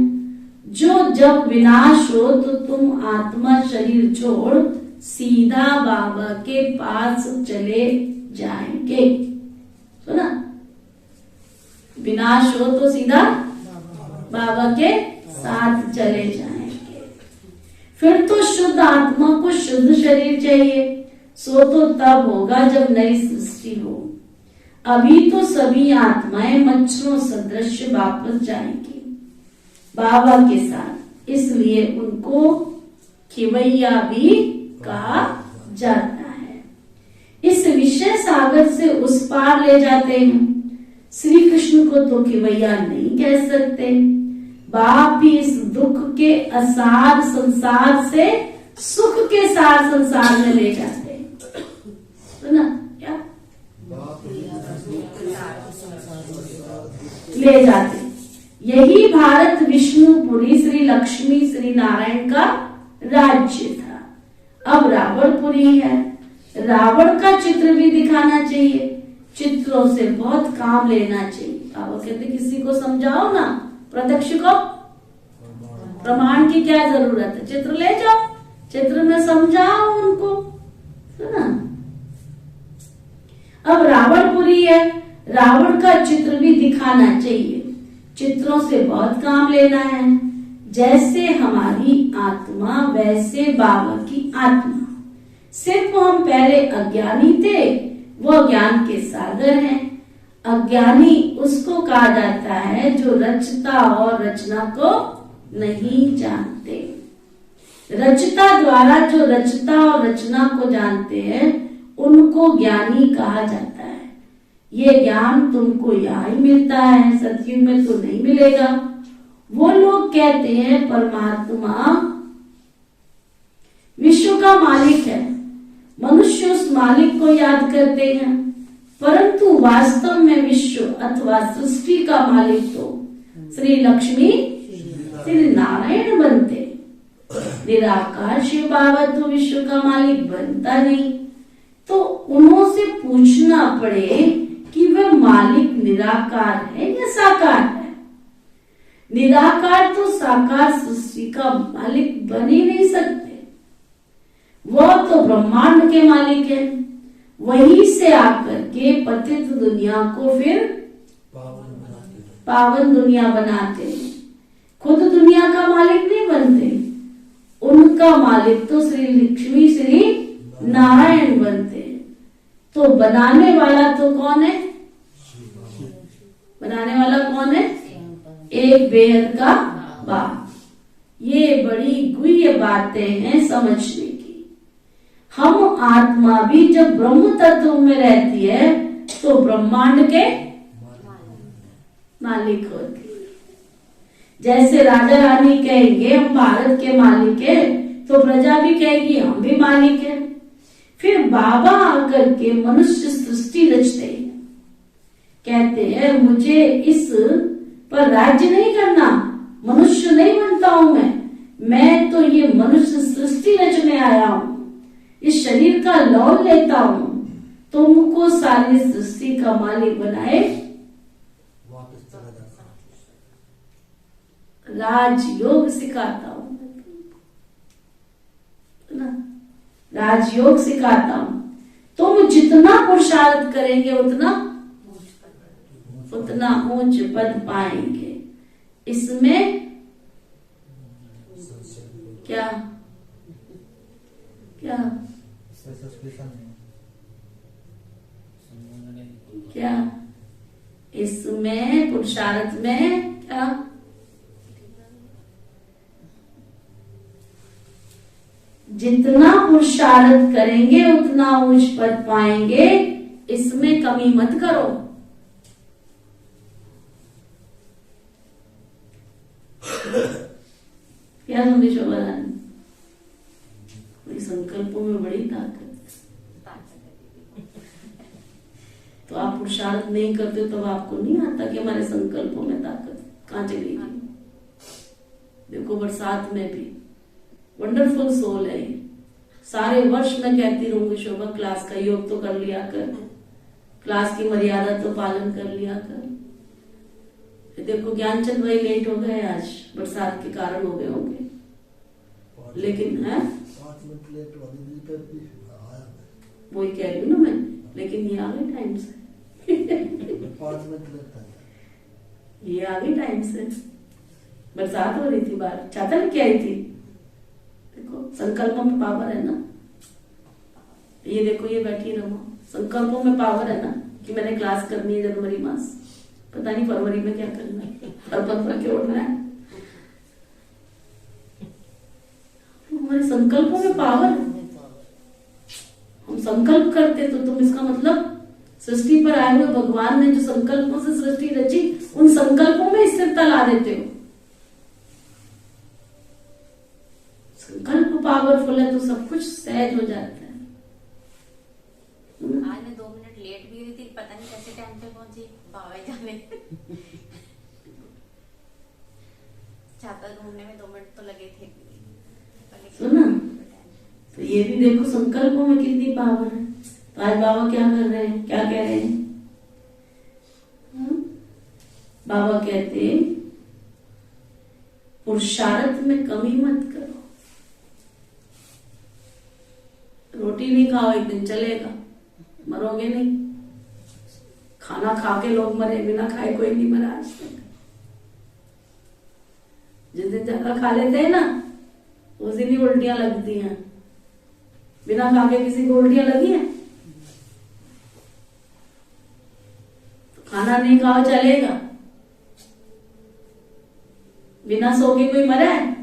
जो जब विनाश हो तो तुम आत्मा शरीर छोड़ सीधा बाबा के पास चले जाएंगे। सुना, विनाश हो तो सीधा बाबा के साथ चले जाएंगे। फिर तो शुद्ध आत्मा को शुद्ध शरीर चाहिए। सो तो तब होगा जब नई सृष्टि हो। अभी तो सभी आत्माएं मच्छरों सदृश वापस जाएंगी बाबा के साथ, इसलिए उनको खिवैया भी कहा जाता है। इस विषय सागर से उस पार ले जाते हैं। श्री कृष्ण को तो खिवैया नहीं कह सकते। बाप भी इस दुख के असार संसार से सुख के सार संसार में ले जाते हैं। सुना क्या? ले जाते। यही भारत विष्णुपुरी श्री लक्ष्मी श्री नारायण का राज्य था। अब रावणपुरी है। रावण का चित्र भी दिखाना चाहिए, चित्रों से बहुत काम लेना चाहिए। बाबा कहते किसी को समझाओ ना, प्रत्यक्ष को प्रमाण की क्या जरूरत है, चित्र ले जाओ, चित्र में समझाओ उनको, है ना। अब रावणपुरी है, रावण का चित्र भी दिखाना चाहिए, चित्रों से बहुत काम लेना है। जैसे हमारी आत्मा वैसे बाबा की आत्मा। सिर्फ हम पहले अज्ञानी थे, वो ज्ञान के सागर हैं। अज्ञानी उसको कहा जाता है जो रचता और रचना को नहीं जानते। रचता द्वारा जो रचता और रचना को जानते हैं उनको ज्ञानी कहा जाता है। ये ज्ञान तुमको यहाँ ही मिलता है, सतयुग में तो नहीं मिलेगा। वो लोग कहते हैं परमात्मा विश्व का मालिक है, मनुष्य उस मालिक को याद करते हैं, परंतु वास्तव में विश्व अथवा सृष्टि का मालिक तो श्री लक्ष्मी श्री नारायण बनते। निराकार शिव बाबा तो विश्व का मालिक बनता नहीं। तो उन्होंने पूछना पड़े कि वह मालिक निराकार है या साकार है। निराकार तो साकार सृष्टि का मालिक बन ही नहीं सकते, वह तो ब्रह्मांड के मालिक है। वहीं से आकर के पतित दुनिया को फिर पावन दुनिया बनाते हैं। खुद दुनिया का मालिक नहीं बनते, उनका मालिक तो श्री लक्ष्मी श्री नारायण बनते हैं। तो बनाने वाला तो कौन है? बनाने वाला कौन है? एक बेहद का बाप। ये बड़ी गुह्य बातें हैं समझने की। हम आत्मा भी जब ब्रह्म तत्व में रहती है तो ब्रह्मांड के मालिक होती है। जैसे राजा रानी कहेंगे हम भारत के मालिक है, तो प्रजा भी कहेगी हम भी मालिक है। फिर बाबा आकर के मनुष्य सृष्टि रचते हैं, कहते हैं मुझे इस पर राज्य नहीं करना, मनुष्य नहीं बनता हूं मैं तो ये मनुष्य सृष्टि रचने आया हूं, इस शरीर का लौट लेता हूं, तुमको सारी सृष्टि का मालिक बनाए राजयोग सिखाता हूं ना, राजयोग सिखाता हूं। तुम जितना पुरुषार्थ करेंगे उतना ऊंच पद पाएंगे। इसमें क्या क्या क्या इसमें पुरुषार्थ में क्या जितना पुरुषार्थ करेंगे उतना उच्च पद पाएंगे, इसमें कमी मत करो। क्या समझे शोभा रानी? संकल्पों में बड़ी ताकत है। तो आप पुरुषार्थ नहीं करते तो आपको नहीं आता कि हमारे संकल्पों में ताकत कहाँ चली गई। देखो बरसात में भी वंडरफुल सोल है। सारे वर्ष मैं कहती रहूंगी शोभा क्लास का योग तो कर लिया कर, क्लास की मर्यादा तो पालन कर लिया कर। देखो ज्ञानचंद भाई लेट हो गए, आज बरसात के कारण हो गए होंगे, लेकिन है 5 मिनट लेट वही कह रही हूँ ना मैं, लेकिन ये आ गई टाइम से 5 मिनट लेट ये आ गई टाइम से। बरसात हो रही थी बाहर, छाता लेके आई थी। देखो संकल्पों में पावर है ना। ये देखो ये बैठी रहो, संकल्पों में पावर है ना कि मैंने क्लास करनी है जनवरी मास, पता नहीं फरवरी में क्या करना है, पर क्यों उठना है। हमारे संकल्पों में पावर, हम संकल्प करते तो तुम इसका मतलब सृष्टि पर आए हुए भगवान ने जो संकल्पों से सृष्टि रची उन संकल्पों में स्थिरता ला देते हो। संकल्प पावरफुल है तो सब कुछ सहज हो जाता है। आज मैं 2 मिनट लेट भी हुई थी, पता नहीं कैसे टाइम पे पहुंची, बाबा जाने छाता ढूंढने में 2 मिनट तो लगे थे। सुना, तो ये भी देखो संकल्पों में कितनी पावर है। तो आज बाबा क्या कर रहे हैं, क्या कह रहे हैं? बाबा कहते पुरुषार्थ में कमी मत करो। रोटी नहीं खाओ एक दिन चलेगा, मरोगे नहीं। खाना खा के लोग मरे, बिना खाए कोई नहीं मरा आज तक। जिस दिन ज्यादा खा लेते हैं ना उस दिन ही उल्टियां लगती हैं। बिना खा के किसी को उल्टियां लगी हैं? तो खाना नहीं खाओ चलेगा, बिना सो के कोई मरा है?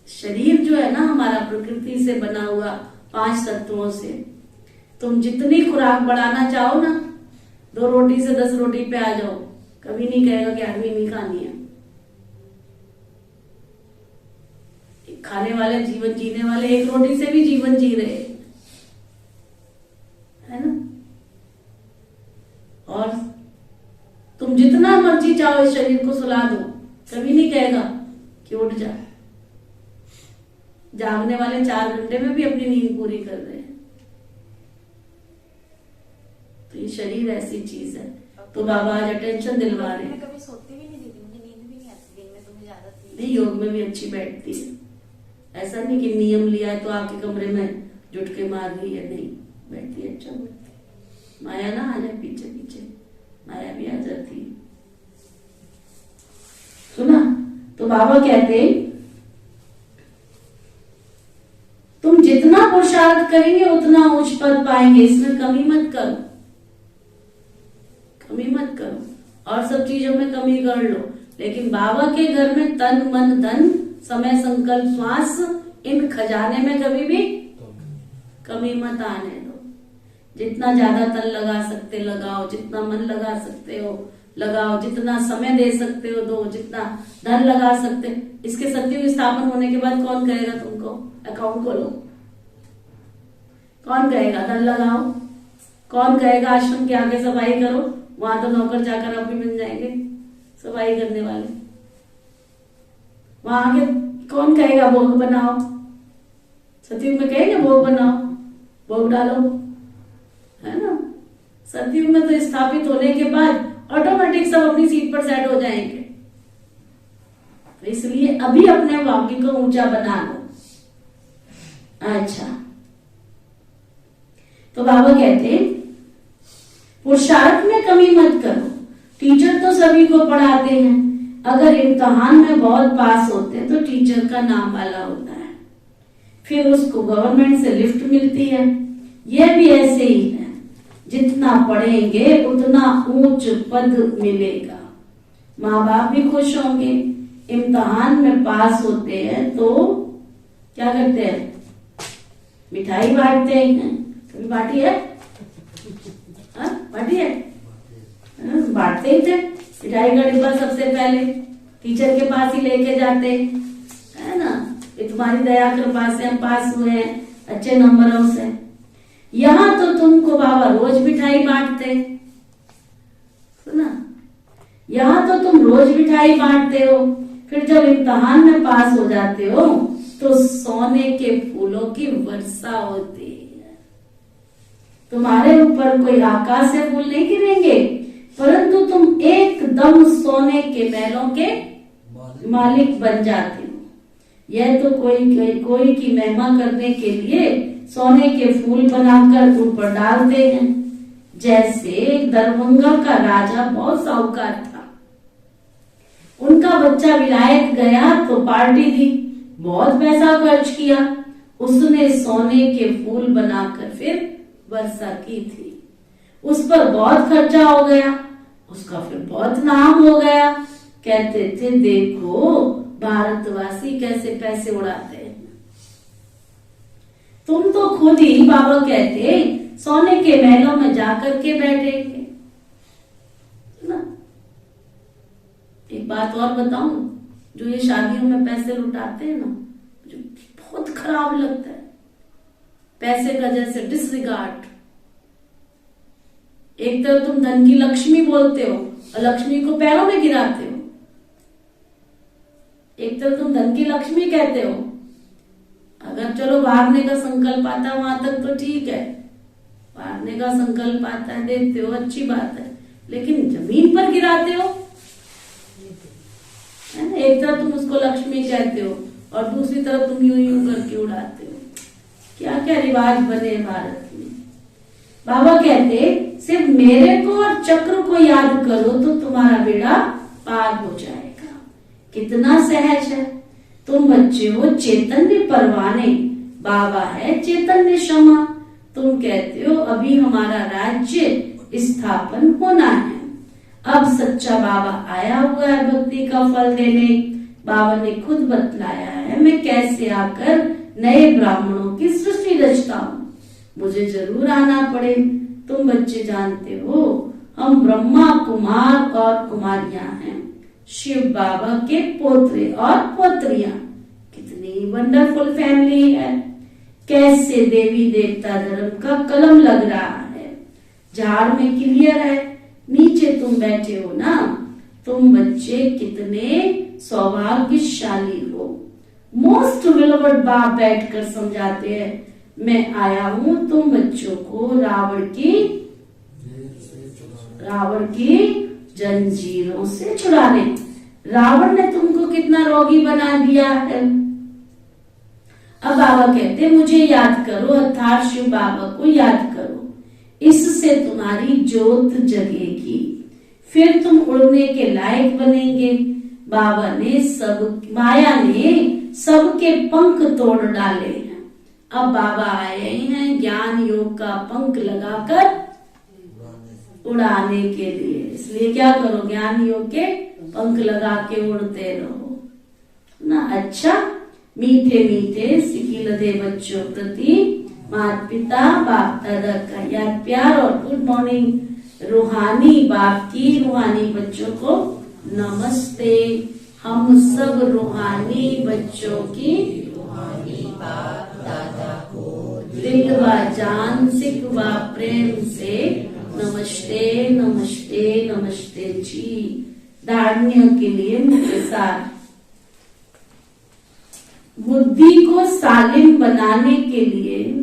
शरीर जो है ना हमारा प्रकृति से बना हुआ 5 तत्वों से, तुम जितनी खुराक बढ़ाना चाहो ना, 2 रोटी से 10 रोटी पे आ जाओ, कभी नहीं कहेगा कि आदमी नहीं खानी है। खाने वाले, जीवन जीने वाले 1 रोटी से भी जीवन जी रहे है ना। और तुम जितना मर्जी चाहो इस शरीर को सुला दो, कभी नहीं कहेगा कि उठ जा। जागने वाले 4 घंटे में भी अपनी नींद पूरी कर रहे हैं। तो ये शरीर ऐसी चीज है। तो बाबा आज अटेंशन दिलवा रहे हैं। मैं कभी सोती भी नहीं थी, मुझे नींद भी नहीं आती दिन में, तो मुझे आदत थी। नहीं, योग में भी अच्छी बैठती है। ऐसा नहीं कि नियम लिया है तो आपके कमरे में जुटके मार रही है, नहीं बैठती है, अच्छा बैठती है। माया ना आ जाए पीछे पीछे, माया भी आ जाती है। सुना, तो बाबा कहते तुम जितना पुरुषार्थ करेंगे उतना उच्च पद पाएंगे, इसमें कमी मत करो, कमी मत करो। और सब चीजों में कमी कर लो, लेकिन बाबा के घर में तन मन धन समय संकल्प श्वास, इन खजाने में कभी भी कमी मत आने दो। जितना ज्यादा तन लगा सकते लगाओ, जितना मन लगा सकते हो लगाओ, जितना समय दे सकते हो दो, जितना धन लगा सकते। इसके सत्युग स्थापन होने के बाद कौन कहेगा तुमको अकाउंट खोलो? कौन कहेगा धन लगाओ? कौन कहेगा आश्रम के आगे सफाई करो? वहां तो नौकर चाकर आप भी मिल जाएंगे सफाई करने वाले। वहां आगे कौन कहेगा भोग बनाओ? सतयुग में कहेंगे भोग बनाओ, भोग डालो, है ना। सतयुग में तो स्थापित होने के बाद ऑटोमेटिक सब अपनी सीट पर सेट हो जाएंगे। तो इसलिए अभी अपने वाक्य को ऊंचा बना लो। अच्छा, तो बाबा कहते पुरुषार्थ में कमी मत करो। टीचर तो सभी को पढ़ाते हैं, अगर इम्तिहान में बहुत पास होते हैं तो टीचर का नाम वाला होता है, फिर उसको गवर्नमेंट से लिफ्ट मिलती है। यह भी ऐसे ही है, जितना पढ़ेंगे उतना ऊंच पद मिलेगा। माँ बाप भी खुश होंगे। इम्तिहान में पास होते हैं तो क्या करते हैं? मिठाई बांटते हैं। कभी बांटी है? बांटी है? बांटते ही थे। मिठाई का डिब्बा सबसे पहले टीचर के पास ही लेके जाते, है ना। ये तुम्हारी दया कृपा से हम पास हुए हैं अच्छे नंबरों से। यहाँ तो तुमको बाबा रोज मिठाई बांटते, सुना। यहाँ तो तुम रोज मिठाई बांटते हो, फिर जब इम्तिहान में पास हो जाते हो तो सोने के फूलों की वर्षा होती है। तुम्हारे ऊपर कोई आकाश से फूल नहीं गिरेंगे, परंतु तुम एकदम सोने के महलों के मालिक बन जाते हो। यह तो कोई की महिमा करने के लिए सोने के फूल बनाकर उन पर डालते हैं। जैसे दरभंगा का राजा बहुत साहूकार था, उनका बच्चा विलायत गया तो पार्टी दी, बहुत पैसा खर्च किया। उसने सोने के फूल बनाकर फिर वर्षा की थी। उस पर बहुत खर्चा हो गया, उसका फिर बहुत नाम हो गया। कहते थे देखो भारतवासी कैसे पैसे उड़ाते हैं। तुम तो खुद ही बाबा कहते सोने के महलों में जाकर के बैठेंगे ना। एक बात और बताऊं, जो ये शादियों में पैसे लुटाते हैं ना, मुझे बहुत खराब लगता है। पैसे का जैसे डिसरिगार्ड। एक तरफ तुम धन की लक्ष्मी बोलते हो और लक्ष्मी को पैरों में गिराते हो। एक तरफ तुम धन की लक्ष्मी कहते हो, अगर चलो भागने का संकल्प आता वहां तक तो ठीक है, भागने का संकल्प आता है देते हो, अच्छी बात है, लेकिन जमीन पर गिराते हो, है ना। एक तरफ तुम उसको लक्ष्मी कहते हो और दूसरी तरफ तुम यूं यूं करके उड़ाते हो। क्या क्या रिवाज बने भारत में। बाबा कहते सिर्फ मेरे को और चक्र को याद करो तो तुम्हारा बेड़ा पार हो जाएगा। कितना सहज है। तुम बच्चे हो चैतन्य परवाने, बाबा है चैतन्य क्षमा। तुम कहते हो अभी हमारा राज्य स्थापन होना है। अब सच्चा बाबा आया हुआ है भक्ति का फल देने। बाबा ने खुद बतलाया है मैं कैसे आकर नए ब्राह्मणों की सृष्टि रचता हूँ। मुझे जरूर आना पड़े। तुम बच्चे जानते हो हम ब्रह्मा कुमार और कुमारियां हैं, शिव बाबा के पोत्रे और पोत्रियां। कितनी वंडरफुल फैमिली है। कैसे देवी देवता धर्म का कलम लग रहा है। झाड़ में क्लियर है, नीचे तुम बैठे हो ना। तुम बच्चे कितने सौभाग्यशाली हो। मोस्ट विलवर्ड बाप बैठकर समझाते हैं मैं आया हूं तुम बच्चों को रावण की जंजीरों से छुड़ाने। रावण ने तुमको कितना रोगी बना दिया है। अब बाबा कहते मुझे याद करो, अर्थात शिव बाबा को याद करो। इससे तुम्हारी ज्योत जगेगी, फिर तुम उड़ने के लायक बनेंगे। माया ने सबके पंख तोड़ डाले हैं। अब बाबा आए हैं ज्ञान योग का पंख लगाकर उड़ाने के लिए। इसलिए क्या करो, ज्ञान योग के पंख लगा के उड़ते रहो ना। अच्छा, मीठे मीठे सिखिलधे बच्चों प्रति माता पिता बाप दादा का याद प्यार और गुड मॉर्निंग। रूहानी बाप की रूहानी बच्चों को नमस्ते। हम सब रूहानी बच्चों की रूहानी बाप दादा को दिल व जान सिख व प्रेम से नमस्ते नमस्ते नमस्ते जी। धारणियों के लिए मुख्य सार। बुद्धि को सालिम बनाने के लिए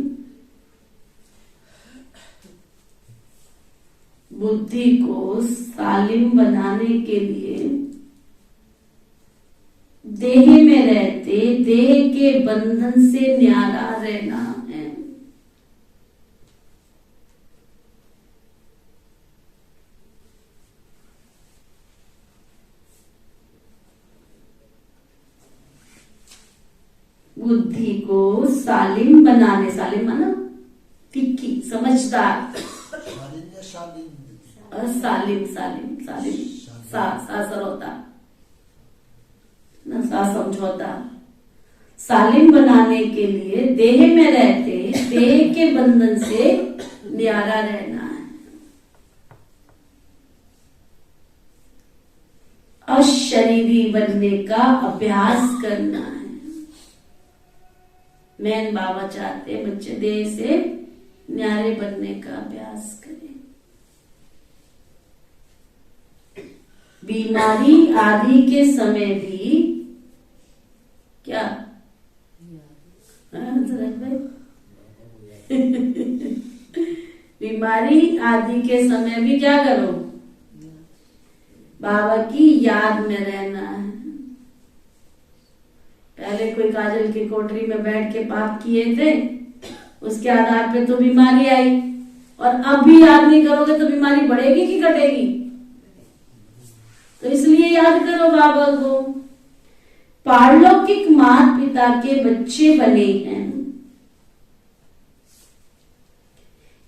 देह में रहते देह के बंधन से न्यारा रहना है। बुद्धि को सालिम बनाने, सालिम माना तिक्की समझदार, सालिम सालिम सालिम सा सरोता ना, सा समझौता। सालिम बनाने के लिए देह में रहते देह के बंधन से न्यारा रहना है। अशरीरी बनने का अभ्यास करना है। मैन बाबा चाहते हैं बच्चे देह से न्यारे बनने का अभ्यास करें। बीमारी आदि के समय भी क्या बीमारी आदि के समय भी क्या करो, बाबा की याद में रहना है। पहले कोई काजल की कोठरी में बैठ के पाप किए थे, उसके आधार पे तो बीमारी आई, और अब भी याद नहीं करोगे तो बीमारी बढ़ेगी कि घटेगी। तो इसलिए याद करो बाबा को। पारलौकिक माता पिता के बच्चे बने हैं,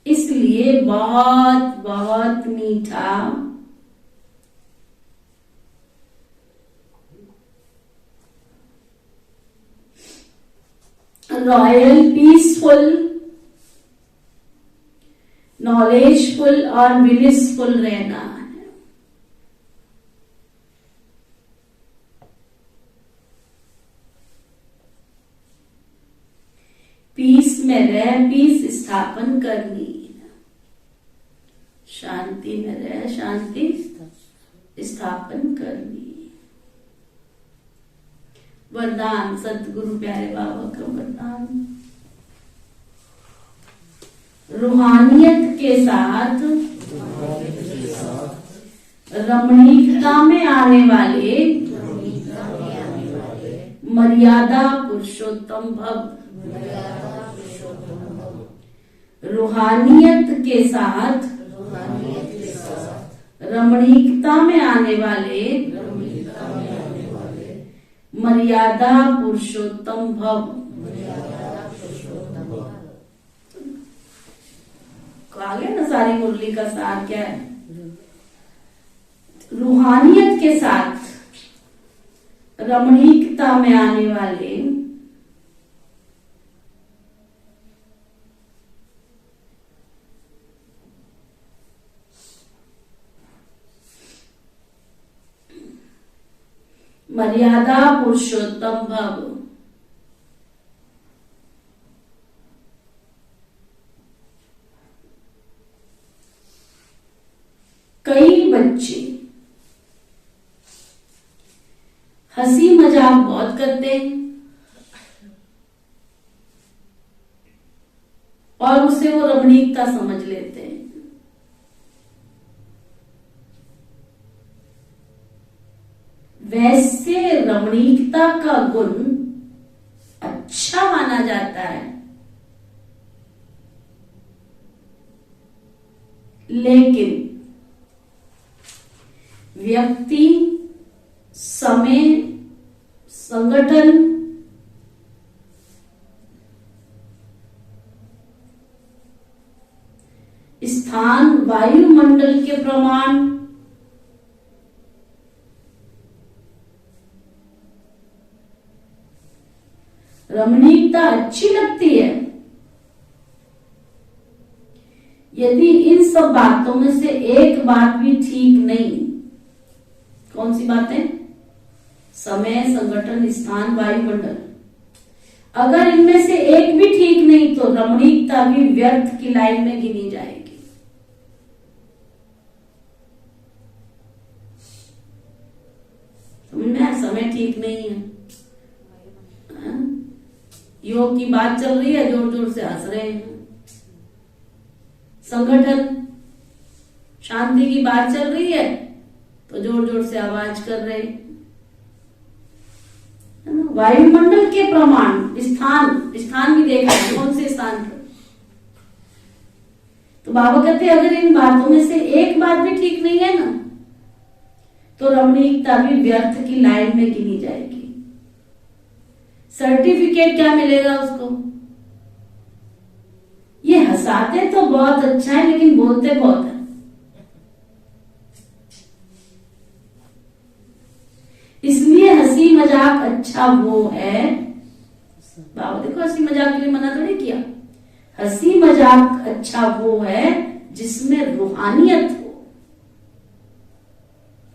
इसलिए बहुत बहुत मीठा रॉयल, पीसफुल, नॉलेजफुल और ब्लिसफुल रहना है। पीस में रह पीस स्थापन करनी है। शांति में रह शांति स्थापन कर ली। वरदान सतगुरु प्यारे बाबा का वरदान, रूहानियत के साथ रमणीकता में आने वाले मर्यादा पुरुषोत्तम भव। रूहानियत के साथ रमणीकता में आने वाले मर्यादा पुरुषोत्तम भव। आगे ना सारी मुरली का सार क्या है? रूहानियत के साथ रमणीकता में आने वाले मर्यादा पुरुषोत्तम भव। कई बच्चे हंसी मजाक बहुत करते हैं और उसे वो रमणीकता समझ लेते हैं। वैसे रमणीकता का गुण अच्छा माना जाता है, लेकिन व्यक्ति, समय, संगठन, स्थान, वायुमंडल के प्रमाण, रमणीकता अच्छी लगती है यदि इन सब बातों में से एक बात भी ठीक नहीं। कौन सी बातें? समय, संगठन, स्थान, वायुमंडल। अगर इनमें से एक भी ठीक नहीं तो रमणीकता भी व्यर्थ की लाइन में गिनी जाएगी। समझ में आया? समय ठीक नहीं है, योग की बात चल रही है, जोर जोर से हंस रहे हैं। संगठन, शांति की बात चल रही है तो जोर जोर से आवाज कर रहे हैं। वायुमंडल के प्रमाण, स्थान भी देखा है, कौन से स्थान पर? तो बाबा कहते हैं अगर इन बातों में से एक बात भी ठीक नहीं है ना तो रमणीकता भी व्यर्थ की लाइन में गिनी जाएगी। सर्टिफिकेट क्या मिलेगा उसको? ये हंसाते तो बहुत अच्छा है लेकिन बोलते बहुत है। इसलिए हंसी मजाक अच्छा वो है। बाबा देखो हंसी मजाक के लिए मना तो नहीं किया। हंसी मजाक अच्छा वो है जिसमें रूहानियत हो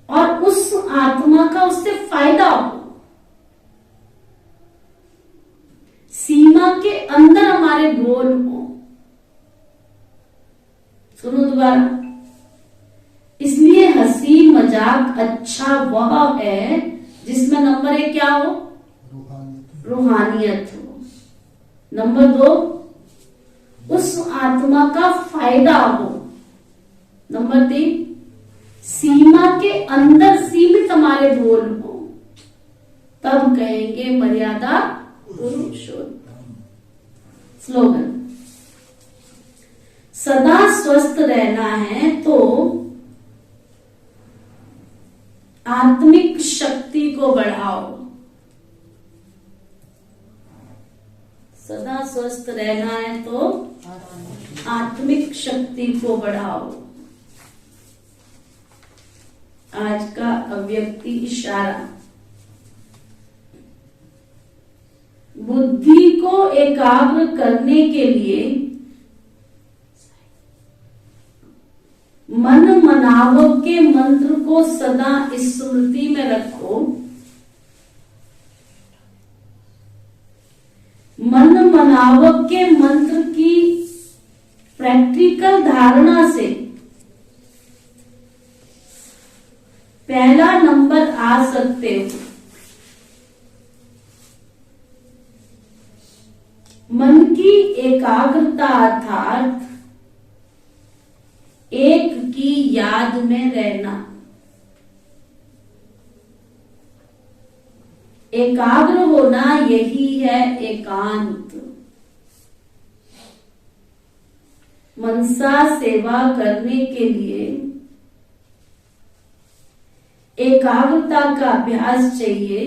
और उस आत्मा का उससे फायदा हो। सीमा के अंदर हमारे बोल हो। सुनो दोबारा, इसलिए हंसी मजाक अच्छा वह है जिसमें नंबर 1 क्या हो? रूहानियत हो। नंबर 2 उस आत्मा का फायदा हो। नंबर 3 सीमा के अंदर सीमित हमारे बोल हो, तब कहेंगे मर्यादा पुरुषोत्तम। स्लोगन, सदा स्वस्थ रहना है तो आत्मिक शक्ति को बढ़ाओ। सदा स्वस्थ रहना है तो आत्मिक शक्ति को बढ़ाओ। आज का अव्यक्ति इशारा, बुद्धि को एकाग्र करने के लिए मन मनावक के मंत्र को सदा स्मृति में रखो। मन मनावक के मंत्र की प्रैक्टिकल धारणा से पहला नंबर आ सकते हो। मन की एकाग्रता अर्थात एक की याद में रहना। एकाग्र होना यही है एकांत। मनसा सेवा करने के लिए एकाग्रता का अभ्यास चाहिए।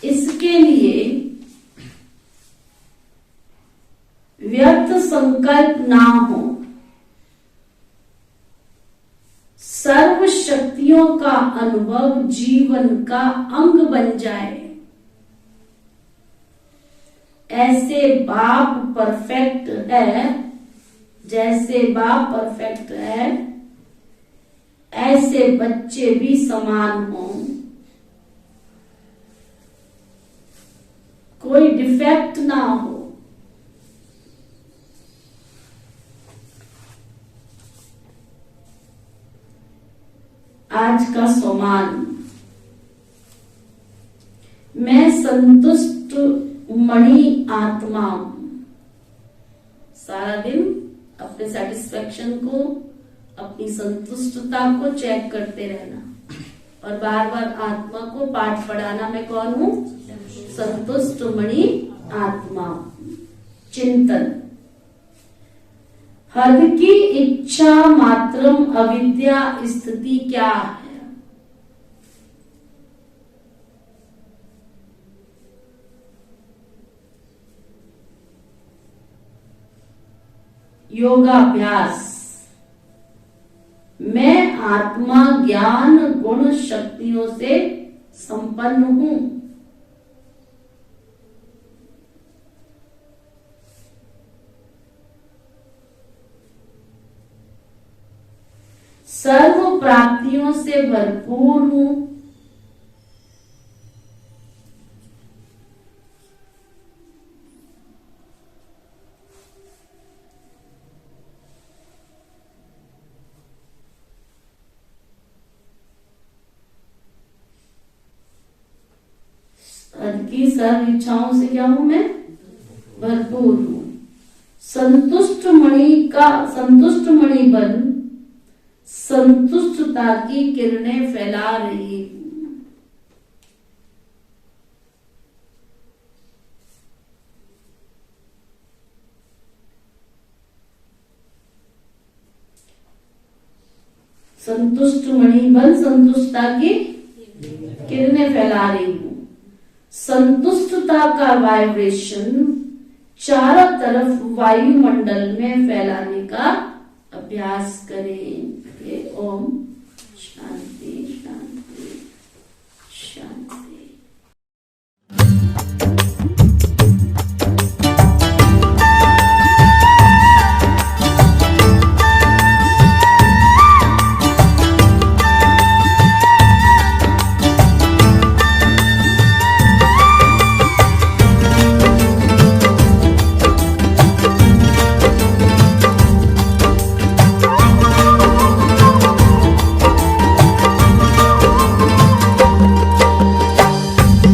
इसके लिए व्यर्थ संकल्प ना हो, सर्व शक्तियों का अनुभव जीवन का अंग बन जाए। ऐसे बाप परफेक्ट है, जैसे बाप परफेक्ट है ऐसे बच्चे भी समान हों, कोई डिफेक्ट ना हो। आज का सोमान, मैं संतुष्ट मणि आत्मा हूं। सारा दिन अपने सेटिस्फेक्शन को, अपनी संतुष्टता को चेक करते रहना और बार बार आत्मा को पाठ पढ़ाना। मैं कौन हूं? संतुष्ट मणि आत्मा। चिंतन, हद की इच्छा मात्रम अविद्या स्थिति क्या है? योगाभ्यास, मैं आत्मा ज्ञान गुण शक्तियों से संपन्न हूं। सर्व प्राप्तियों से भरपूर हूं। की सर्व इच्छाओं से क्या हूं मैं? भरपूर हूं। संतुष्ट मणि बन संतुष्टता की किरणें फैला रही हूं। संतुष्ट मणि बन संतुष्टता की किरणें फैला रही हूं। संतुष्टता का वाइब्रेशन चारों तरफ वायुमंडल में फैलाने का अभ्यास करें। ये ओम शांति शांति शांति।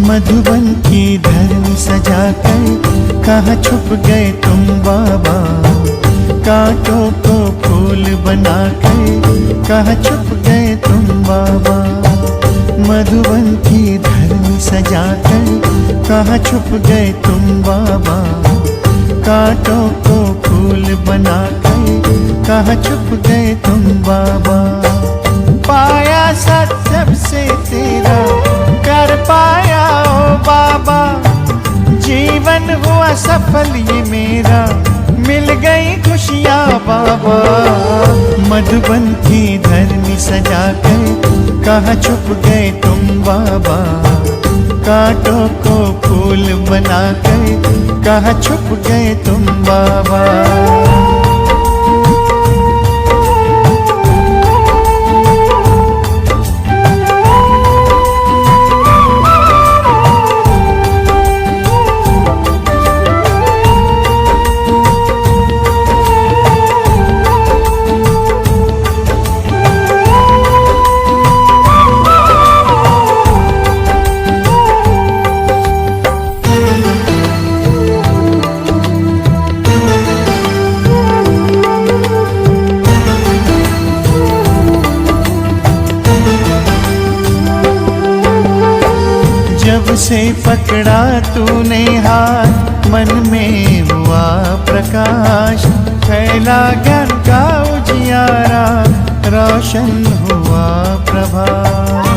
मधुबन की धरनी सजाकर कहाँ छुप गए तुम बाबा? कांटों को फूल बनाकर कहाँ छुप गए तुम बाबा? मधुबन की धरनी सजाकर कहाँ छुप गए तुम बाबा? कांटों को फूल बनाकर कहाँ छुप गए तुम बाबा? पाया सत्य से तेरा कर पाया ओ बाबा, जीवन हुआ सफल ये मेरा, मिल गई खुशियाँ बाबा। मधुबन की धरनी सजाकर कहाँ छुप गए तुम बाबा? कांटों को फूल बनाकर कहाँ छुप गए तुम बाबा? से पकड़ा तूने हाथ मन में हुआ प्रकाश, फैला ज्ञान का उजियारा, रोशन हुआ प्रभात।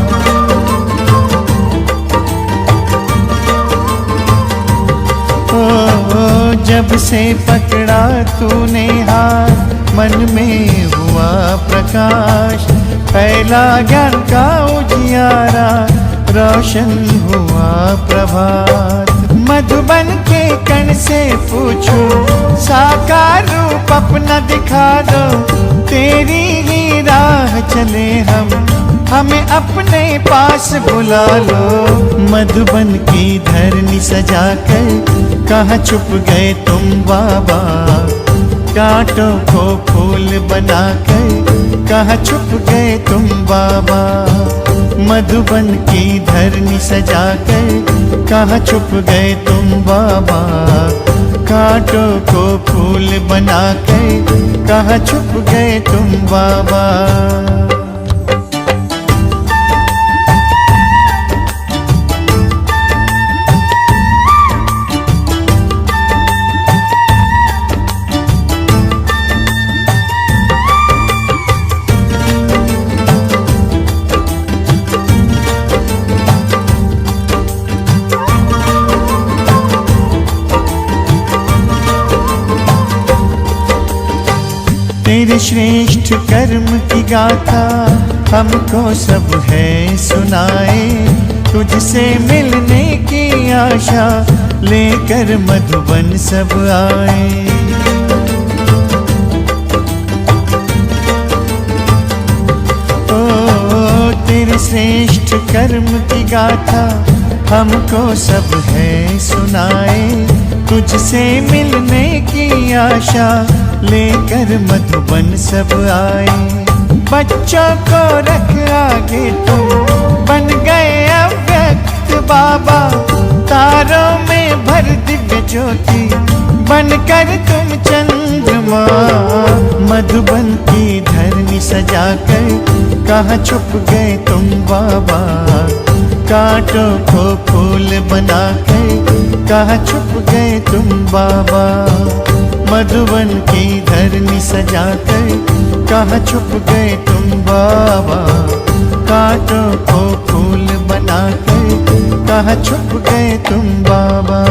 जब से पकड़ा तूने हाथ मन में हुआ प्रकाश, फैला ज्ञान का उजियारा, रोशन हुआ प्रभात। मधुबन के कण से पूछूं साकार रूप अपना दिखा दो, तेरी ही राह चले हम, हमें अपने पास बुला लो। मधुबन की धरनी सजाकर कहाँ छुप गए तुम बाबा, कांटों को फूल बनाकर कहाँ छुप गए तुम बाबा। मधुबन की धरनी सजाकर कहाँ छुप गए तुम बाबा, कांटों को फूल बनाकर कहाँ छुप गए तुम बाबा। तेरे श्रेष्ठ कर्म की गाथा हमको सब है सुनाए, तुझसे मिलने की आशा लेकर मधुबन सब आए। ओ तेरे श्रेष्ठ कर्म की गाथा हमको सब है सुनाए, तुझसे मिलने की आशा लेकर मधुबन सब आए। बच्चों को रख आगे तुम बन गए अव्यक्त बाबा, तारों में भर दिव्य ज्योति बनकर तुम चंद्रमा। मधुबन की धरनी सजाकर कहाँ छुप गए तुम बाबा, कांटों को फूल बनाकर कहाँ छुप गए तुम बाबा। मधुबन की धरनी सजाकर कहाँ छुप गए तुम बाबा, कांटों को फूल बनाकर कहाँ छुप गए तुम बाबा।